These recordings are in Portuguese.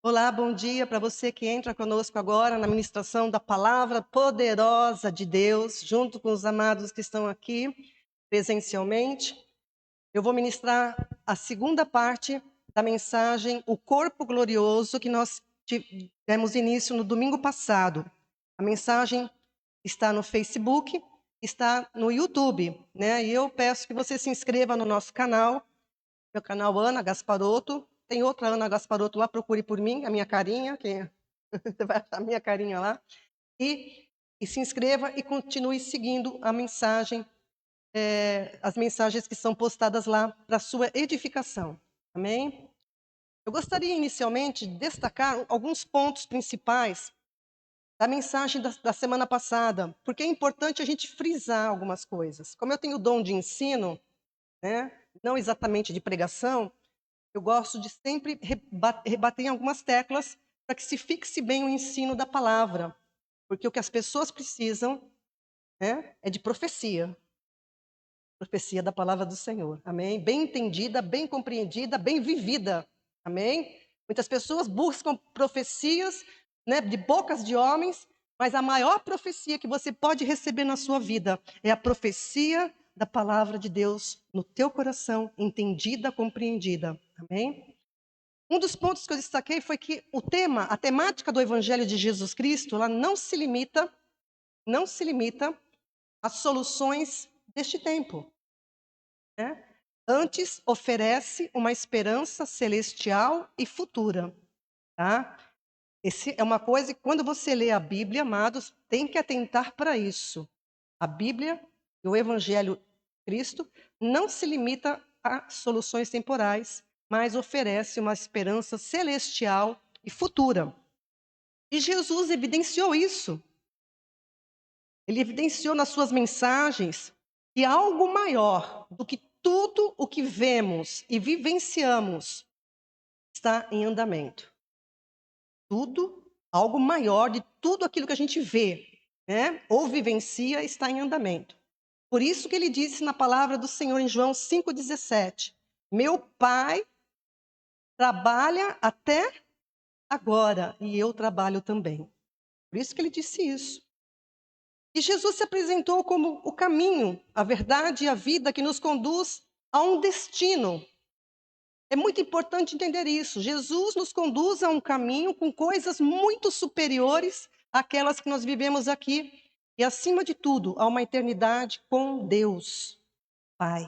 Olá, bom dia para você que entra conosco agora na ministração da palavra poderosa de Deus, junto com os amados que estão aqui presencialmente. Eu vou ministrar a segunda parte da mensagem, o corpo glorioso, que nós tivemos início no domingo passado. A mensagem está no Facebook, está no YouTube, né? E eu peço que você se inscreva no nosso canal, meu canal Ana Gasparotto. Tem outra Ana Gasparotto lá, procure por mim, a minha carinha, que você vai achar a minha carinha lá. E, e se inscreva e continue seguindo a mensagem, as mensagens que são postadas lá para sua edificação. Amém? Eu gostaria inicialmente de destacar alguns pontos principais da mensagem da semana passada, porque é importante a gente frisar algumas coisas. Como eu tenho o dom de ensino, né, não exatamente de pregação, eu gosto de sempre rebater em algumas teclas para que se fixe bem o ensino da palavra, porque o que as pessoas precisam, né, é de profecia, profecia da palavra do Senhor, amém? Bem entendida, bem compreendida, bem vivida, amém? Muitas pessoas buscam profecias, né, de bocas de homens, mas a maior profecia que você pode receber na sua vida é a profecia da palavra de Deus no teu coração, entendida, compreendida, amém? Um dos pontos que eu destaquei foi que a temática do Evangelho de Jesus Cristo, ela não se limita às soluções deste tempo, né? Antes oferece uma esperança celestial e futura, tá? Esse é uma coisa que quando você lê a Bíblia, amados, tem que atentar para isso. A Bíblia e o Evangelho de Cristo não se limita a soluções temporais, mas oferece uma esperança celestial e futura. E Jesus evidenciou isso. Ele evidenciou nas suas mensagens que algo maior do que tudo o que vemos e vivenciamos está em andamento. Algo maior de tudo aquilo que a gente vê, né, ou vivencia, está em andamento. Por isso que ele disse na palavra do Senhor em João 5,17: Meu Pai trabalha até agora e eu trabalho também. Por isso que ele disse isso. E Jesus se apresentou como o caminho, a verdade e a vida que nos conduz a um destino. É muito importante entender isso. Jesus nos conduz a um caminho com coisas muito superiores àquelas que nós vivemos aqui. E, acima de tudo, a uma eternidade com Deus, Pai.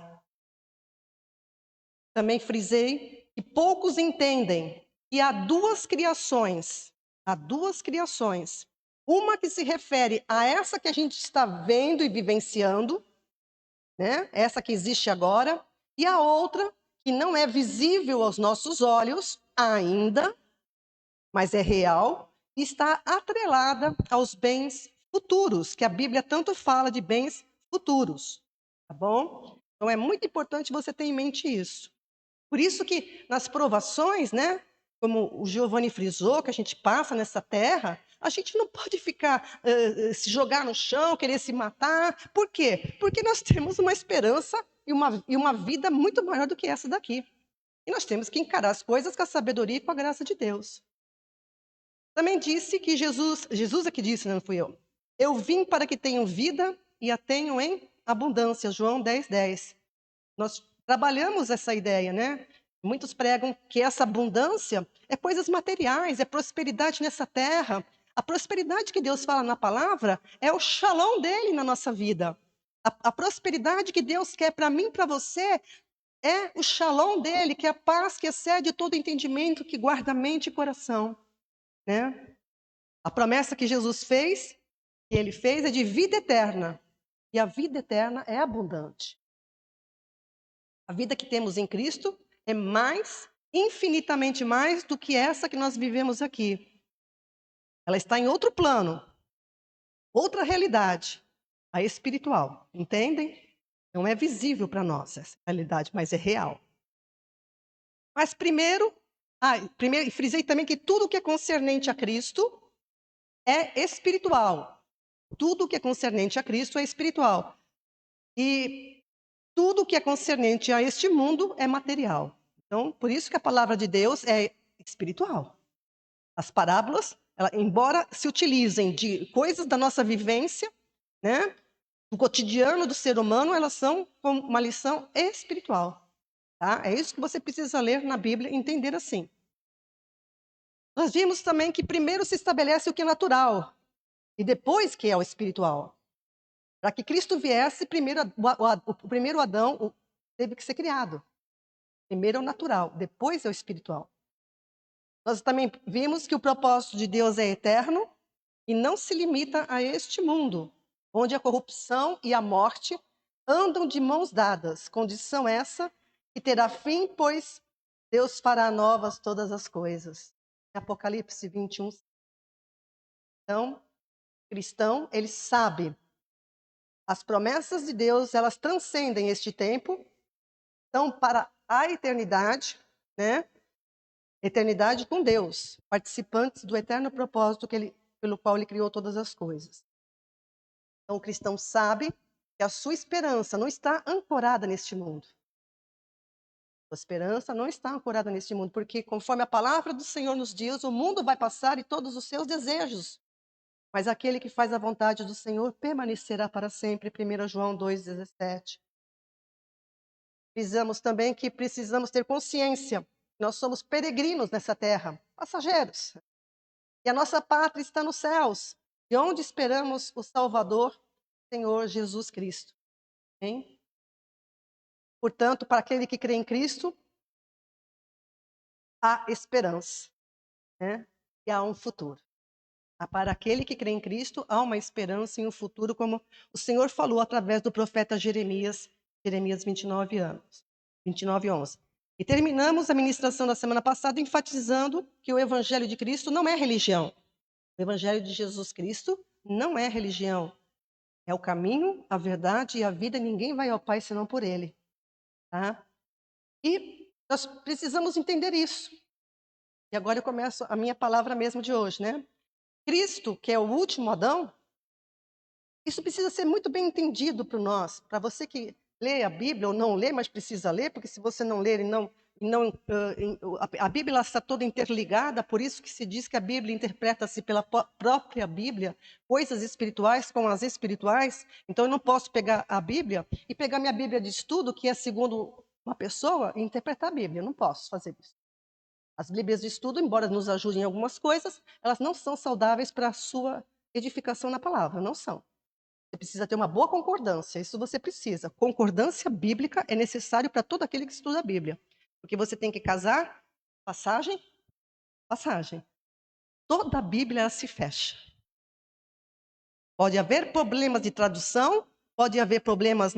Também frisei que poucos entendem que há duas criações. Uma que se refere a essa que a gente está vendo e vivenciando, né? Essa que existe agora, e a outra que não é visível aos nossos olhos ainda, mas é real, e está atrelada aos bens futuros, que a Bíblia tanto fala de bens futuros, tá bom? Então é muito importante você ter em mente isso. Por isso que nas provações, né, como o Giovanni frisou, que a gente passa nessa terra, a gente não pode ficar, se jogar no chão, querer se matar. Por quê? Porque nós temos uma esperança e uma vida muito maior do que essa daqui. E nós temos que encarar as coisas com a sabedoria e com a graça de Deus. Também disse que Jesus é que disse, não fui eu. Eu vim para que tenham vida e a tenham em abundância, João 10:10. Nós trabalhamos essa ideia, né? Muitos pregam que essa abundância é coisas materiais, é prosperidade nessa terra. A prosperidade que Deus fala na palavra é o shalom dele na nossa vida. A prosperidade que Deus quer para mim e para você é o shalom dele, que é a paz que excede todo entendimento, que guarda mente e coração, né? A promessa que Jesus fez, que ele fez, é de vida eterna. E a vida eterna é abundante. A vida que temos em Cristo é infinitamente mais do que essa que nós vivemos aqui. Ela está em outro plano, outra realidade, a espiritual, entendem? Não é visível para nós essa realidade, mas é real. Mas primeiro, frisei também que tudo que é concernente a Cristo é espiritual. Tudo que é concernente a Cristo é espiritual. E tudo que é concernente a este mundo é material. Então, por isso que a palavra de Deus é espiritual. As parábolas, embora se utilizem de coisas da nossa vivência, né, do cotidiano do ser humano, elas são como uma lição espiritual. Tá? É isso que você precisa ler na Bíblia e entender assim. Nós vimos também que primeiro se estabelece o que é natural e depois que é o espiritual. Para que Cristo viesse, primeiro, o primeiro Adão teve que ser criado. Primeiro é o natural, depois é o espiritual. Nós também vimos que o propósito de Deus é eterno e não se limita a este mundo, onde a corrupção e a morte andam de mãos dadas. Condição essa que terá fim, pois Deus fará novas todas as coisas. Apocalipse 21. Então, o cristão, ele sabe, as promessas de Deus, elas transcendem este tempo, então para a eternidade, né? Eternidade com Deus, participantes do eterno propósito pelo qual ele criou todas as coisas. Então o cristão sabe que a sua esperança não está ancorada neste mundo. A sua esperança não está ancorada neste mundo, porque conforme a palavra do Senhor nos diz, o mundo vai passar e todos os seus desejos. Mas aquele que faz a vontade do Senhor permanecerá para sempre. 1 João 2,17. Precisamos também ter consciência. Nós somos peregrinos nessa terra, passageiros. E a nossa pátria está nos céus, de onde esperamos o Salvador, Senhor Jesus Cristo. Hein? Portanto, para aquele que crê em Cristo, há esperança, né? E há um futuro. Para aquele que crê em Cristo, há uma esperança e um futuro, como o Senhor falou através do profeta Jeremias 29:11. E terminamos a ministração da semana passada enfatizando que o Evangelho de Cristo não é religião. O Evangelho de Jesus Cristo não é religião. É o caminho, a verdade e a vida. Ninguém vai ao Pai senão por Ele. Tá? E nós precisamos entender isso. E agora eu começo a minha palavra mesmo de hoje, né? Cristo, que é o último Adão, isso precisa ser muito bem entendido por nós. Para você que lê a Bíblia ou não lê, mas precisa ler, porque se você não ler a Bíblia ela está toda interligada, por isso que se diz que a Bíblia interpreta-se pela própria Bíblia, coisas espirituais com as espirituais. Então eu não posso pegar a Bíblia e pegar minha Bíblia de estudo, que é segundo uma pessoa, e interpretar a Bíblia. Eu não posso fazer isso. As Bíblias de estudo, embora nos ajudem em algumas coisas, elas não são saudáveis para a sua edificação na palavra, não são. Você precisa ter uma boa concordância, isso você precisa. Concordância bíblica é necessário para todo aquele que estuda a Bíblia. Porque você tem que casar, passagem. Toda a Bíblia ela se fecha. Pode haver problemas de tradução, pode haver problemas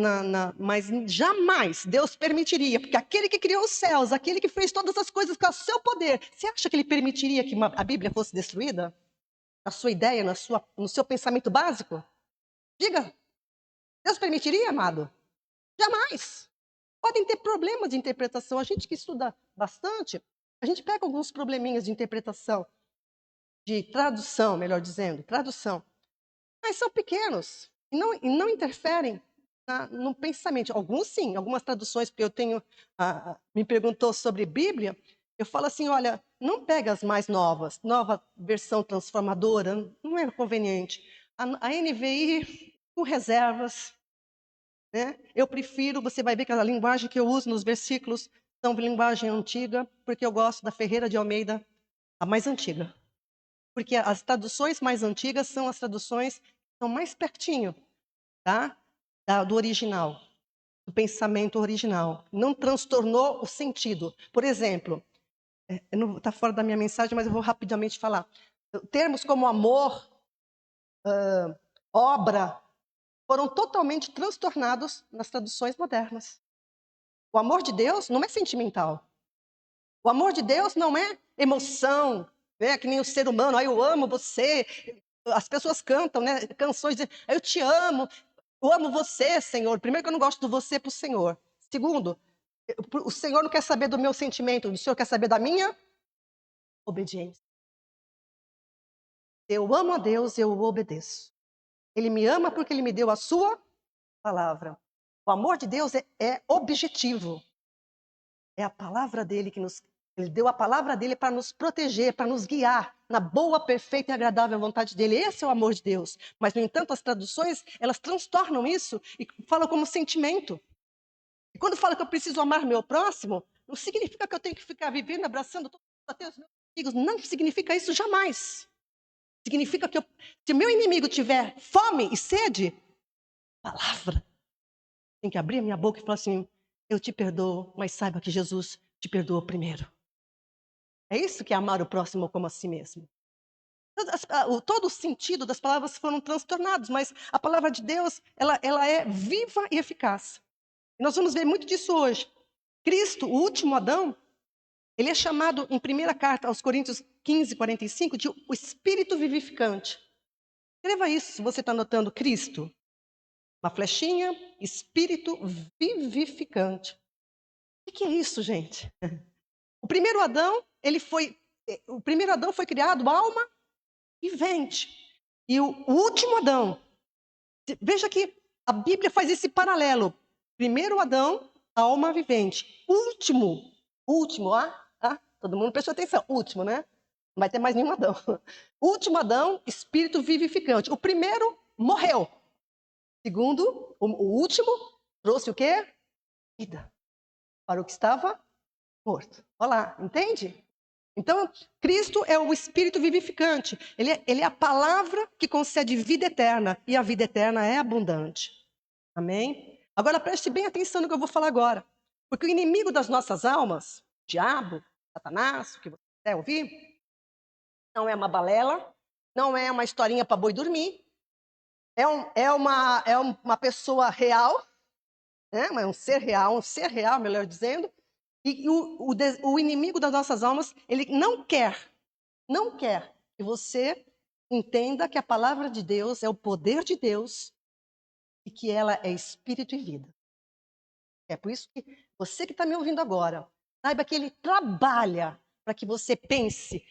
mas jamais Deus permitiria, porque aquele que criou os céus, aquele que fez todas as coisas com o seu poder, você acha que ele permitiria que a Bíblia fosse destruída? Na sua ideia, no seu pensamento básico? Diga, Deus permitiria, amado? Jamais. Podem ter problemas de interpretação. A gente que estuda bastante, a gente pega alguns probleminhas de interpretação, de tradução, melhor dizendo, tradução. Mas são pequenos e não interferem no pensamento. Alguns sim, algumas traduções, porque eu tenho, me perguntou sobre Bíblia, eu falo assim, olha, não pega as mais novas, nova versão transformadora, não é conveniente. A NVI com reservas, né? Eu prefiro, você vai ver que a linguagem que eu uso nos versículos são linguagem antiga, porque eu gosto da Ferreira de Almeida, a mais antiga. Porque as traduções mais antigas são as traduções que estão mais pertinho, tá? Do original, do pensamento original. Não transtornou o sentido. Por exemplo, não está fora da minha mensagem, mas eu vou rapidamente falar. Termos como amor, obra, foram totalmente transtornados nas traduções modernas. O amor de Deus não é sentimental. O amor de Deus não é emoção, né? Que nem o ser humano. Ah, eu amo você. As pessoas cantam, né? Canções de eu te amo, eu amo você, Senhor. Primeiro que eu não gosto do você para o Senhor. Segundo, o Senhor não quer saber do meu sentimento, o Senhor quer saber da minha obediência. Eu amo a Deus, eu o obedeço. Ele me ama porque Ele me deu a sua palavra. O amor de Deus é objetivo. É a palavra dele que nos Ele deu a palavra dele para nos proteger, para nos guiar na boa, perfeita e agradável vontade dele. Esse é o amor de Deus. Mas, no entanto, as traduções, elas transtornam isso e falam como sentimento. E quando fala que eu preciso amar meu próximo, não significa que eu tenho que ficar vivendo, abraçando todos até os meus amigos. Não significa isso jamais. Significa que se meu inimigo tiver fome e sede, palavra, tem que abrir a minha boca e falar assim: eu te perdoo, mas saiba que Jesus te perdoou primeiro. É isso que é amar o próximo como a si mesmo. Todo o sentido das palavras foram transtornados, mas a palavra de Deus, ela é viva e eficaz. E nós vamos ver muito disso hoje. Cristo, o último Adão, ele é chamado em primeira carta aos Coríntios 15:45 de o Espírito vivificante. Escreva isso se você está anotando Cristo. Uma flechinha, Espírito vivificante. O que é isso, gente? O primeiro Adão, o primeiro Adão foi criado alma vivente. E o último Adão, veja que a Bíblia faz esse paralelo. Primeiro Adão, alma vivente. Último, todo mundo prestou atenção. Último, né? Não vai ter mais nenhum Adão. Último Adão, espírito vivificante. O primeiro morreu. Segundo, o último, trouxe o quê? Vida. Para o que estava morto. Olha lá, entende? Então, Cristo é o Espírito vivificante. Ele é a palavra que concede vida eterna. E a vida eterna é abundante. Amém? Agora, preste bem atenção no que eu vou falar agora. Porque o inimigo das nossas almas, o diabo, Satanás, o que você quiser ouvir, não é uma balela, não é uma historinha para boi dormir. É uma pessoa real, né? É um ser real, melhor dizendo. E o inimigo das nossas almas, ele não quer que você entenda que a palavra de Deus é o poder de Deus e que ela é espírito e vida. É por isso que você que está me ouvindo agora, saiba que ele trabalha para que você pense: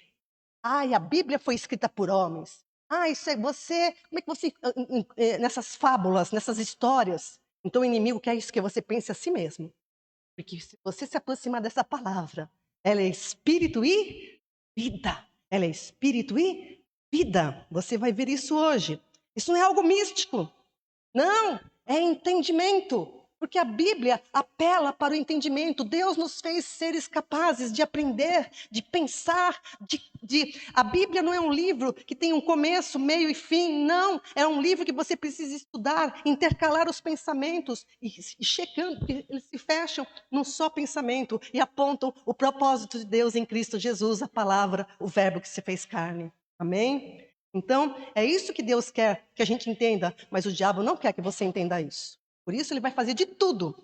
ai, a Bíblia foi escrita por homens. Ah, isso é você. Como é que você. Nessas fábulas, nessas histórias. Então o inimigo quer isso, que você pense a si mesmo. Porque se você se aproximar dessa palavra, ela é espírito e vida. Ela é espírito e vida. Você vai ver isso hoje. Isso não é algo místico. Não, é entendimento. Porque a Bíblia apela para o entendimento. Deus nos fez seres capazes de aprender, de pensar. A Bíblia não é um livro que tem um começo, meio e fim. Não, é um livro que você precisa estudar, intercalar os pensamentos e checando, porque eles se fecham num só pensamento e apontam o propósito de Deus em Cristo Jesus, a palavra, o verbo que se fez carne. Amém? Então, é isso que Deus quer que a gente entenda, mas o diabo não quer que você entenda isso. Por isso, ele vai fazer de tudo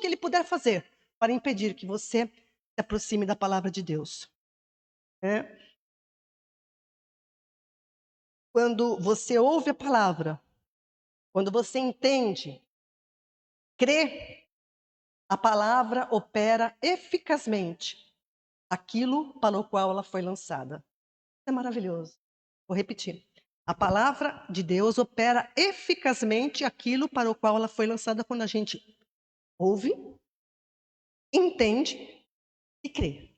que ele puder fazer, para impedir que você se aproxime da palavra de Deus. Quando você ouve a palavra, quando você entende, crê, a palavra opera eficazmente aquilo para o qual ela foi lançada. Isso é maravilhoso. Vou repetir. A palavra de Deus opera eficazmente aquilo para o qual ela foi lançada quando a gente ouve, entende e crê.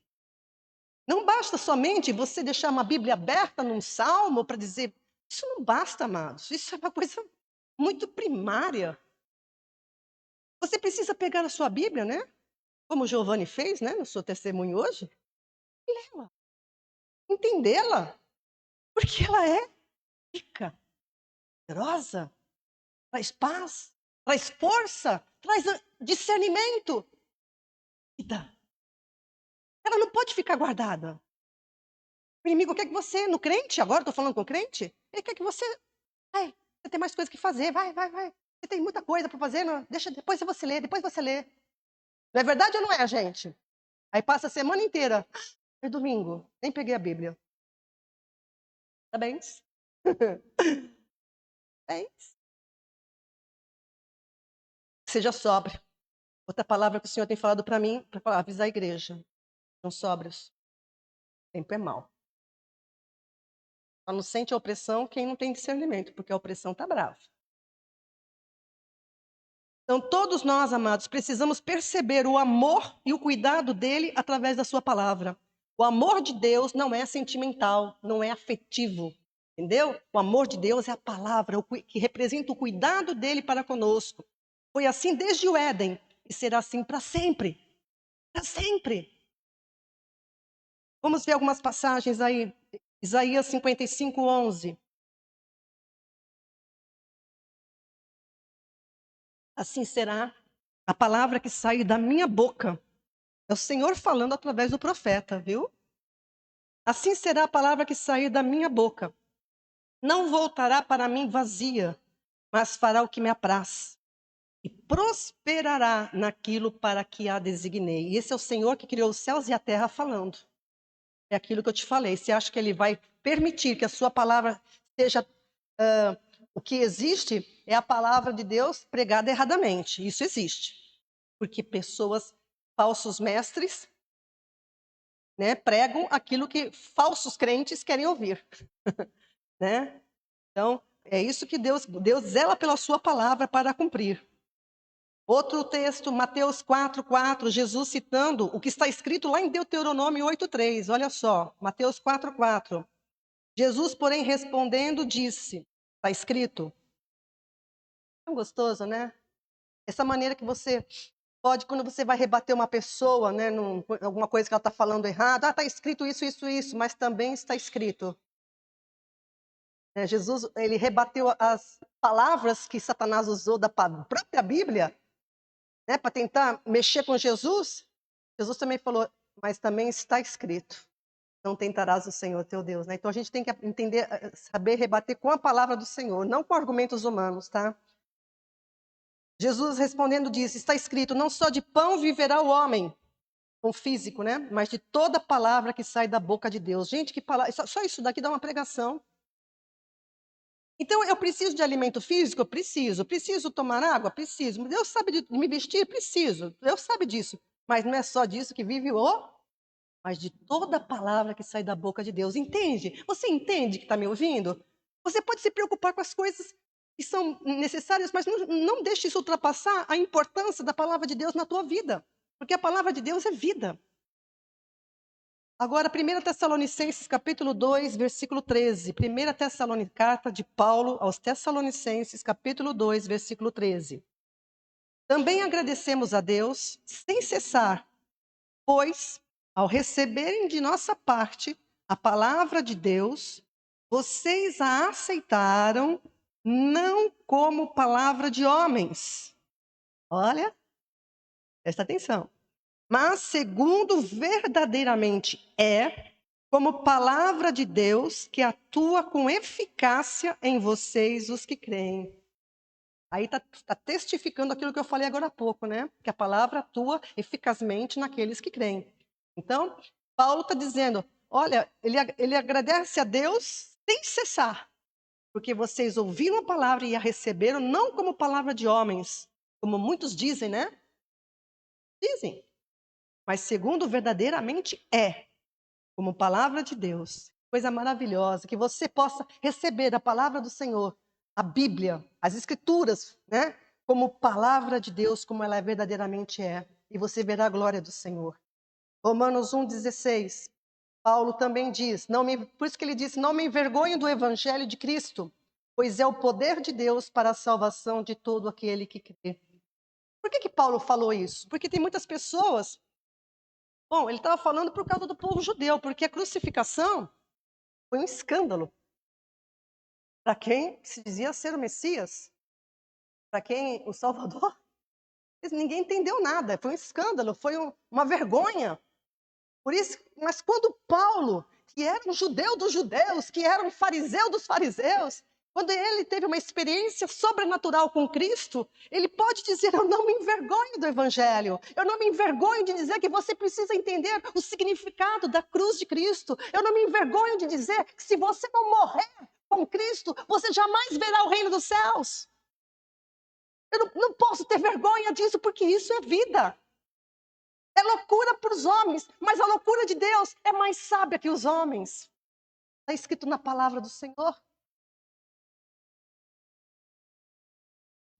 Não basta somente você deixar uma Bíblia aberta num salmo para dizer, isso não basta, amados, isso é uma coisa muito primária. Você precisa pegar a sua Bíblia, né? Como o Giovanni fez, né, no seu testemunho hoje, e lê-la, entendê-la, porque ela é rica, poderosa, traz paz, traz força, traz discernimento. Ela não pode ficar guardada. O inimigo quer que você, no crente, agora estou falando com o crente, ele quer que você, você tem mais coisa que fazer, vai. Você tem muita coisa para fazer, não, deixa, depois você lê. Não é verdade ou não é, gente? Aí passa a semana inteira. É domingo, nem peguei a Bíblia. Parabéns. Parabéns. Seja sóbrio. Outra palavra que o Senhor tem falado para mim, para avisar a igreja. São sóbrios. O tempo é mau. Só não sente a opressão quem não tem discernimento, porque a opressão está brava. Então, todos nós, amados, precisamos perceber o amor e o cuidado dele através da sua palavra. O amor de Deus não é sentimental, não é afetivo, entendeu? O amor de Deus é a palavra, que representa o cuidado dele para conosco. Foi assim desde o Éden e será assim para sempre. Para sempre. Vamos ver algumas passagens aí. Isaías 55, 11. Assim será a palavra que sai da minha boca. É o Senhor falando através do profeta, viu? Assim será a palavra que sair da minha boca. Não voltará para mim vazia, mas fará o que me apraz. E prosperará naquilo para que a designei. E esse é o Senhor que criou os céus e a terra falando. É aquilo que eu te falei. Você acha que Ele vai permitir que a sua palavra seja... o que existe é a palavra de Deus pregada erradamente. Isso existe. Porque pessoas, falsos mestres, né, pregam aquilo que falsos crentes querem ouvir. Né? Então, é isso que Deus zela pela sua palavra para cumprir. Outro texto, Mateus 4:4, Jesus citando o que está escrito lá em Deuteronômio 8:3. Olha só, Mateus 4:4. Jesus, porém, respondendo, disse, está escrito. É gostoso, né? Essa maneira que você pode, quando você vai rebater uma pessoa, né, alguma coisa que ela está falando errado, está escrito isso, isso, isso, mas também está escrito. Jesus, ele rebateu as palavras que Satanás usou da própria Bíblia, né, para tentar mexer com Jesus. Jesus também falou, mas também está escrito, não tentarás o Senhor teu Deus. Né? Então a gente tem que entender, saber rebater com a palavra do Senhor, não com argumentos humanos, tá? Jesus respondendo disse, está escrito, não só de pão viverá o homem, com físico, né? Mas de toda palavra que sai da boca de Deus. Gente, que palavra, só isso daqui dá uma pregação. Então, eu preciso de alimento físico? Eu preciso. Preciso tomar água? Preciso. Deus sabe de me vestir? Preciso. Deus sabe disso. Mas não é só disso que vive mas de toda palavra que sai da boca de Deus. Entende? Você entende que está me ouvindo? Você pode se preocupar com as coisas que são necessárias, mas não deixe isso ultrapassar a importância da palavra de Deus na tua vida. Porque a palavra de Deus é vida. Agora, 1 Tessalonicenses, capítulo 2, versículo 13. 1 Tessalonicenses, carta de Paulo aos Tessalonicenses, capítulo 2, versículo 13. Também agradecemos a Deus sem cessar, pois, ao receberem de nossa parte a palavra de Deus, vocês a aceitaram não como palavra de homens. Olha, presta atenção. Mas segundo verdadeiramente é, como palavra de Deus que atua com eficácia em vocês, os que creem. Aí está testificando aquilo que eu falei agora há pouco, né? Que a palavra atua eficazmente naqueles que creem. Então, Paulo está dizendo, olha, ele agradece a Deus sem cessar, porque vocês ouviram a palavra e a receberam não como palavra de homens, como muitos dizem, né? Dizem. Mas segundo verdadeiramente é, como palavra de Deus. Coisa maravilhosa, que você possa receber a palavra do Senhor, a Bíblia, as Escrituras, né? Como palavra de Deus, como ela verdadeiramente é. E você verá a glória do Senhor. Romanos 1,16. Paulo também diz, por isso que ele disse, não me envergonho do evangelho de Cristo, pois é o poder de Deus para a salvação de todo aquele que crê. Por que Paulo falou isso? Porque tem muitas pessoas. Bom, ele estava falando por causa do povo judeu, porque a crucificação foi um escândalo para quem se dizia ser o Messias, para quem o Salvador. Ninguém entendeu nada, foi um escândalo, foi uma vergonha. Por isso, mas quando Paulo, que era um judeu dos judeus, que era um fariseu dos fariseus, quando ele teve uma experiência sobrenatural com Cristo, ele pode dizer, eu não me envergonho do Evangelho, eu não me envergonho de dizer que você precisa entender o significado da cruz de Cristo, eu não me envergonho de dizer que se você não morrer com Cristo, você jamais verá o reino dos céus. Eu não posso ter vergonha disso, porque isso é vida. É loucura para os homens, mas a loucura de Deus é mais sábia que os homens. Está escrito na palavra do Senhor.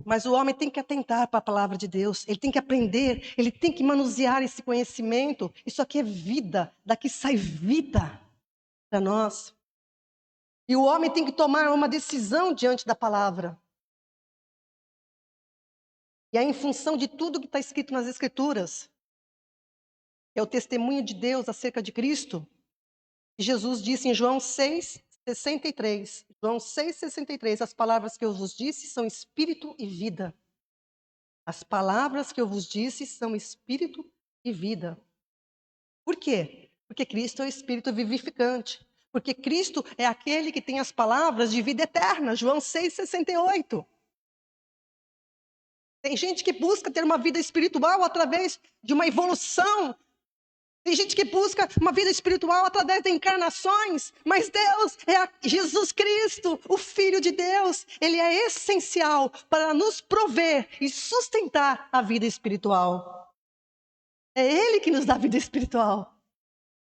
Mas o homem tem que atentar para a palavra de Deus, ele tem que aprender, ele tem que manusear esse conhecimento. Isso aqui é vida, daqui sai vida para nós. E o homem tem que tomar uma decisão diante da palavra. E é em função de tudo que está escrito nas Escrituras. É o testemunho de Deus acerca de Cristo. E Jesus disse em João 6,63. João 6,63. As palavras que eu vos disse são espírito e vida. As palavras que eu vos disse são espírito e vida. Por quê? Porque Cristo é o espírito vivificante. Porque Cristo é aquele que tem as palavras de vida eterna. João 6,68. Tem gente que busca ter uma vida espiritual através de uma evolução. Tem gente que busca uma vida espiritual através de encarnações. Mas Deus Jesus Cristo, o Filho de Deus. Ele é essencial para nos prover e sustentar a vida espiritual. É Ele que nos dá a vida espiritual.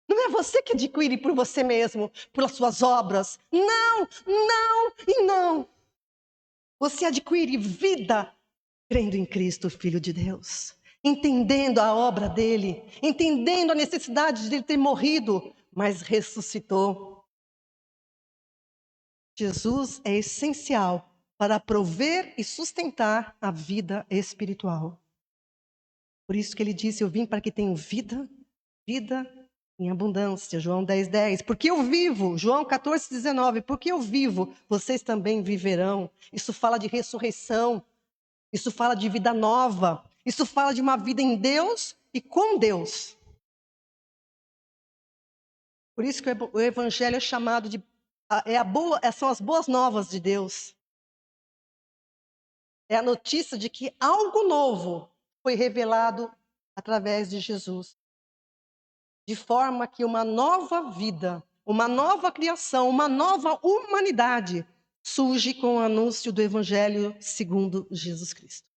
Não é você que adquire por você mesmo, pelas suas obras. Não, não e não. Você adquire vida crendo em Cristo, Filho de Deus. Entendendo a obra dele. Entendendo a necessidade de ele ter morrido, mas ressuscitou. Jesus é essencial para prover e sustentar a vida espiritual. Por isso que ele disse, eu vim para que tenham vida, vida em abundância, João 10,10. Porque eu vivo, João 14,19. Porque eu vivo, vocês também viverão. Isso fala de ressurreição. Isso fala de vida nova. Isso fala de uma vida em Deus e com Deus. Por isso que o Evangelho é chamado de... são as boas novas de Deus. É a notícia de que algo novo foi revelado através de Jesus. De forma que uma nova vida, uma nova criação, uma nova humanidade surge com o anúncio do Evangelho segundo Jesus Cristo.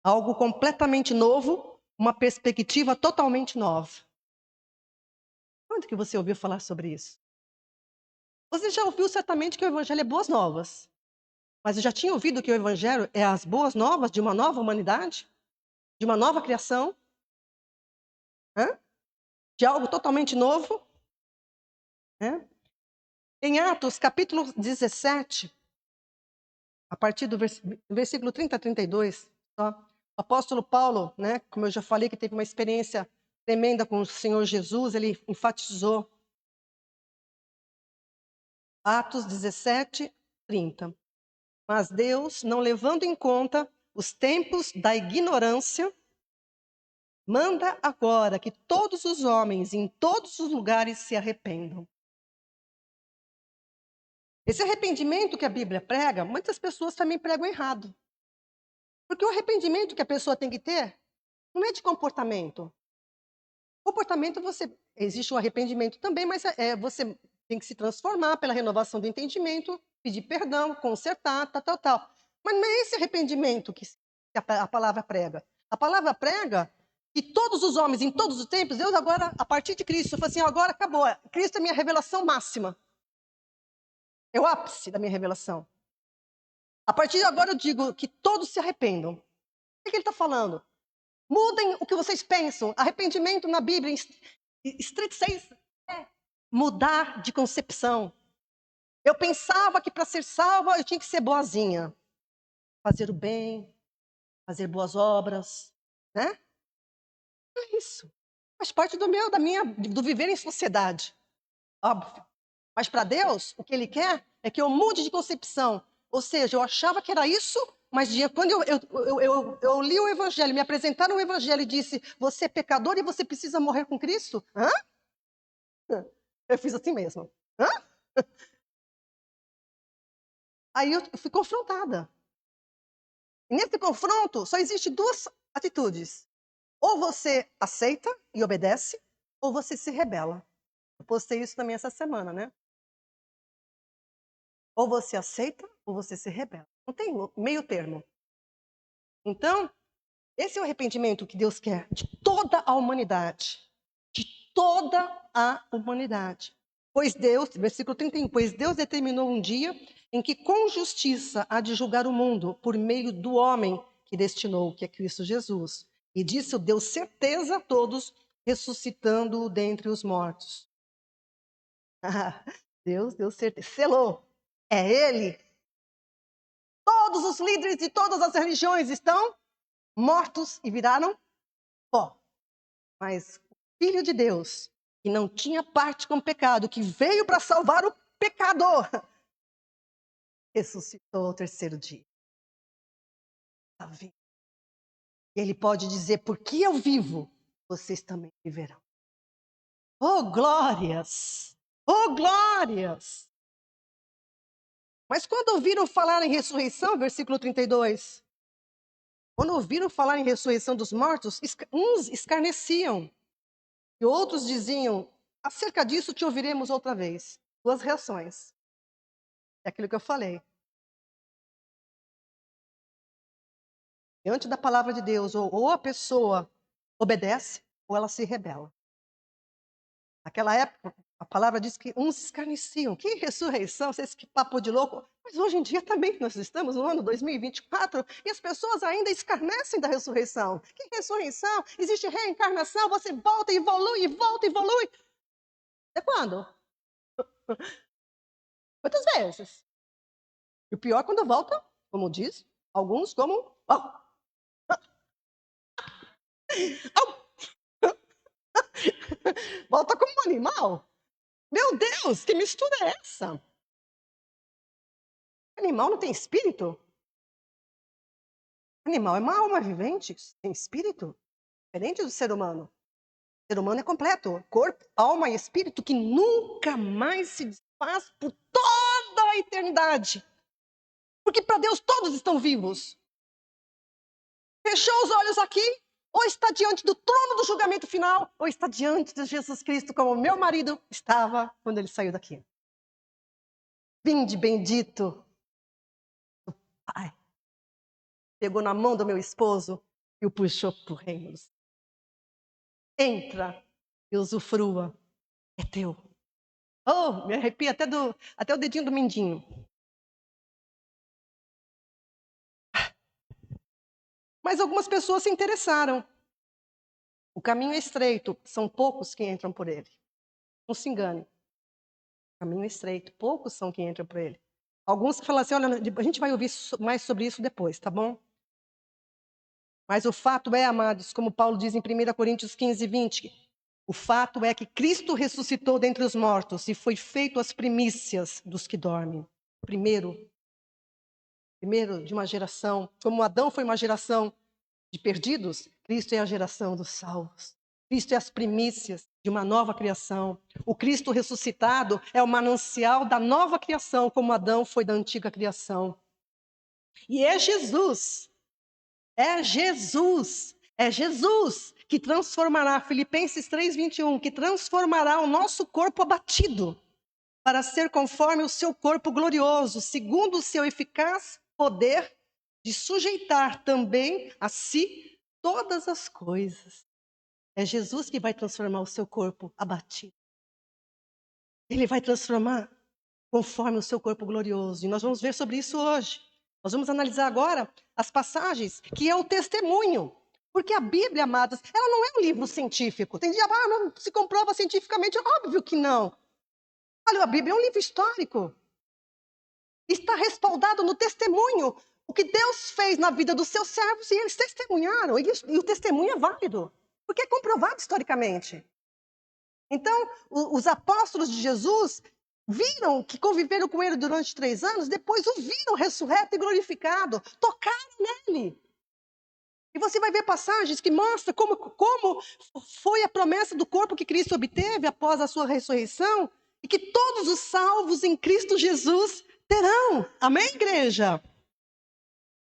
Algo completamente novo, uma perspectiva totalmente nova. Quando que você ouviu falar sobre isso? Você já ouviu certamente que o Evangelho é boas novas. Mas você já tinha ouvido que o Evangelho é as boas novas de uma nova humanidade? De uma nova criação? Hã? De algo totalmente novo? Em Atos, capítulo 17, a partir do versículo 30 a 32, ó, o apóstolo Paulo, né, como eu já falei, que teve uma experiência tremenda com o Senhor Jesus, ele enfatizou. Atos 17, 30. Mas Deus, não levando em conta os tempos da ignorância, manda agora que todos os homens em todos os lugares se arrependam. Esse arrependimento que a Bíblia prega, muitas pessoas também pregam errado. Porque o arrependimento que a pessoa tem que ter não é de comportamento. Comportamento, existe um arrependimento também, mas você tem que se transformar pela renovação do entendimento, pedir perdão, consertar, tal. Mas não é esse arrependimento que a palavra prega. A palavra prega que todos os homens, em todos os tempos, Deus agora, a partir de Cristo, falou assim, agora acabou. Cristo é minha revelação máxima. É o ápice da minha revelação. A partir de agora eu digo que todos se arrependam. O que ele está falando? Mudem o que vocês pensam. Arrependimento na Bíblia, estrito senso, é mudar de concepção. Eu pensava que para ser salva eu tinha que ser boazinha. Fazer o bem, fazer boas obras, né? É isso. Faz parte do viver em sociedade. Óbvio. Mas para Deus, o que Ele quer é que eu mude de concepção. Ou seja, eu achava que era isso, mas quando eu li o Evangelho, me apresentaram o Evangelho e disse, você é pecador e você precisa morrer com Cristo? Hã? Eu fiz assim mesmo. Hã? Aí eu fui confrontada. E nesse confronto, só existe duas atitudes. Ou você aceita e obedece, ou você se rebela. Eu postei isso também essa semana, né? Ou você aceita, ou você se rebela. Não tem meio termo. Então, esse é o arrependimento que Deus quer de toda a humanidade. De toda a humanidade. Pois Deus, versículo 31, pois Deus determinou um dia em que com justiça há de julgar o mundo por meio do homem que destinou, que é Cristo Jesus. E disso deu certeza a todos, ressuscitando-o dentre os mortos. Deus deu certeza, selou. É Ele. Todos os líderes de todas as religiões estão mortos e viraram pó. Mas o Filho de Deus, que não tinha parte com o pecado, que veio para salvar o pecador, ressuscitou ao terceiro dia. Está vivo. E Ele pode dizer, porque eu vivo, vocês também viverão. Oh, glórias! Oh, glórias! Mas quando ouviram falar em ressurreição, versículo 32, quando ouviram falar em ressurreição dos mortos, uns escarneciam e outros diziam, acerca disso te ouviremos outra vez. Duas reações. É aquilo que eu falei. Diante da palavra de Deus, ou a pessoa obedece, ou ela se rebela. Naquela época, a palavra diz que uns escarneciam. Que ressurreição, vocês que papo de louco. Mas hoje em dia também nós estamos no ano 2024 e as pessoas ainda escarnecem da ressurreição. Que ressurreição? Existe reencarnação, você volta e evolui, volta e evolui. Até quando? Quantas vezes? E o pior é quando volta, como diz, alguns como... volta como um animal. Meu Deus, que mistura é essa? Animal não tem espírito? Animal é uma alma vivente, tem espírito, diferente do ser humano. O ser humano é completo, corpo, alma e espírito que nunca mais se desfaz por toda a eternidade. Porque para Deus todos estão vivos. Fechou os olhos aqui, ou está diante do trono do julgamento final, ou está diante de Jesus Cristo, como meu marido estava quando ele saiu daqui. Vinde bendito do Pai. Pegou na mão do meu esposo e o puxou para o reino. Entra e usufrua, é teu. Oh, me arrepia até o dedinho do mindinho. Mas algumas pessoas se interessaram. O caminho é estreito, são poucos que entram por ele. Não se engane. O caminho é estreito, poucos são que entram por ele. Alguns que falam assim, olha, a gente vai ouvir mais sobre isso depois, tá bom? Mas o fato é, amados, como Paulo diz em 1 Coríntios 15, 20, o fato é que Cristo ressuscitou dentre os mortos e foi feito as primícias dos que dormem. Primeiro de uma geração, como Adão foi uma geração de perdidos, Cristo é a geração dos salvos. Cristo é as primícias de uma nova criação. O Cristo ressuscitado é o manancial da nova criação, como Adão foi da antiga criação. E é Jesus que transformará, Filipenses 3:21, que transformará o nosso corpo abatido para ser conforme o seu corpo glorioso, segundo o seu eficaz poder de sujeitar também a si todas as coisas. É Jesus que vai transformar o seu corpo abatido. Ele vai transformar conforme o seu corpo glorioso. E nós vamos ver sobre isso hoje. Nós vamos analisar agora as passagens que é o testemunho. Porque a Bíblia, amados, ela não é um livro científico. Tem dia, não se comprova cientificamente. Óbvio que não. Olha, a Bíblia é um livro histórico. Está respaldado no testemunho. O que Deus fez na vida dos seus servos e eles testemunharam. E o testemunho é válido, porque é comprovado historicamente. Então, os apóstolos de Jesus viram que conviveram com ele durante 3 anos, depois o viram ressurreto e glorificado, tocaram nele. E você vai ver passagens que mostram como foi a promessa do corpo que Cristo obteve após a sua ressurreição, e que todos os salvos em Cristo Jesus terão. Amém, igreja?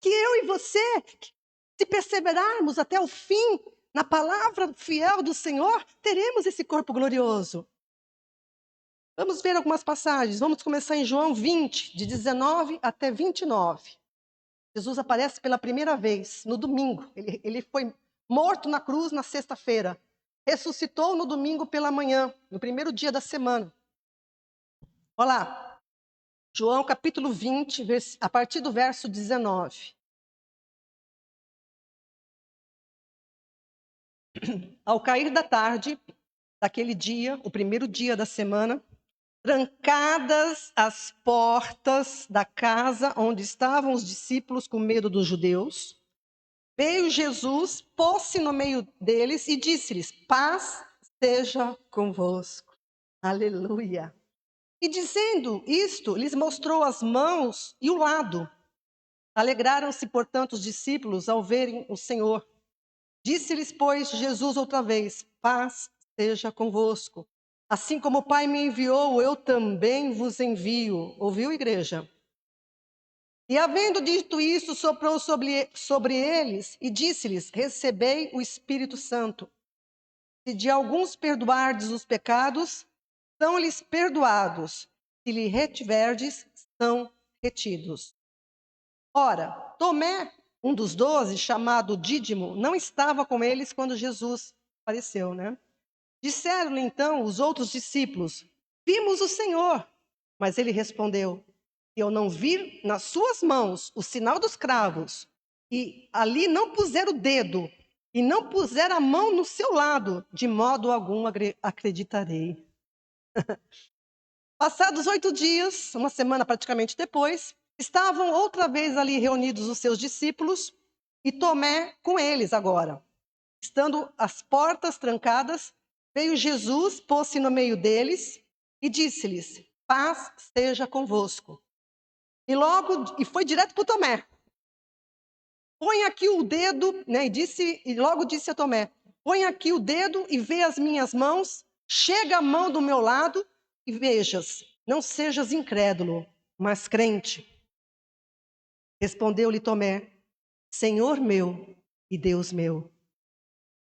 Que eu e você, se perseverarmos até o fim na palavra fiel do Senhor, teremos esse corpo glorioso. Vamos ver algumas passagens. Vamos começar em João 20, de 19 até 29. Jesus aparece pela primeira vez no domingo. Ele foi morto na cruz na sexta-feira. Ressuscitou no domingo pela manhã, no primeiro dia da semana. Olha lá, João capítulo 20, a partir do verso 19. Ao cair da tarde, daquele dia, o primeiro dia da semana, trancadas as portas da casa onde estavam os discípulos com medo dos judeus, veio Jesus, pôs-se no meio deles e disse-lhes: paz seja convosco. Aleluia. E dizendo isto, lhes mostrou as mãos e o lado. Alegraram-se, portanto, os discípulos ao verem o Senhor. Disse-lhes, pois, Jesus outra vez: paz seja convosco. Assim como o Pai me enviou, eu também vos envio. Ouviu, igreja? E havendo dito isso, soprou sobre eles e disse-lhes: recebei o Espírito Santo. Se de alguns perdoardes os pecados, são-lhes perdoados. Se lhe retiverdes, são retidos. Ora, Tomé, um dos 12, chamado Dídimo, não estava com eles quando Jesus apareceu, né? Disseram-lhe então os outros discípulos: vimos o Senhor. Mas ele respondeu: se eu não vir nas suas mãos o sinal dos cravos, e ali não puser o dedo, e não puser a mão no seu lado, de modo algum acreditarei. Passados 8 dias, uma semana praticamente depois, estavam outra vez ali reunidos os seus discípulos, e Tomé com eles agora. Estando as portas trancadas, veio Jesus, pôs-se no meio deles e disse-lhes: paz seja convosco. E foi direto para o Tomé. Põe aqui o dedo, né? E logo disse a Tomé: põe aqui o dedo e vê as minhas mãos, chega a mão do meu lado e vejas, não sejas incrédulo, mas crente. Respondeu-lhe Tomé: Senhor meu e Deus meu.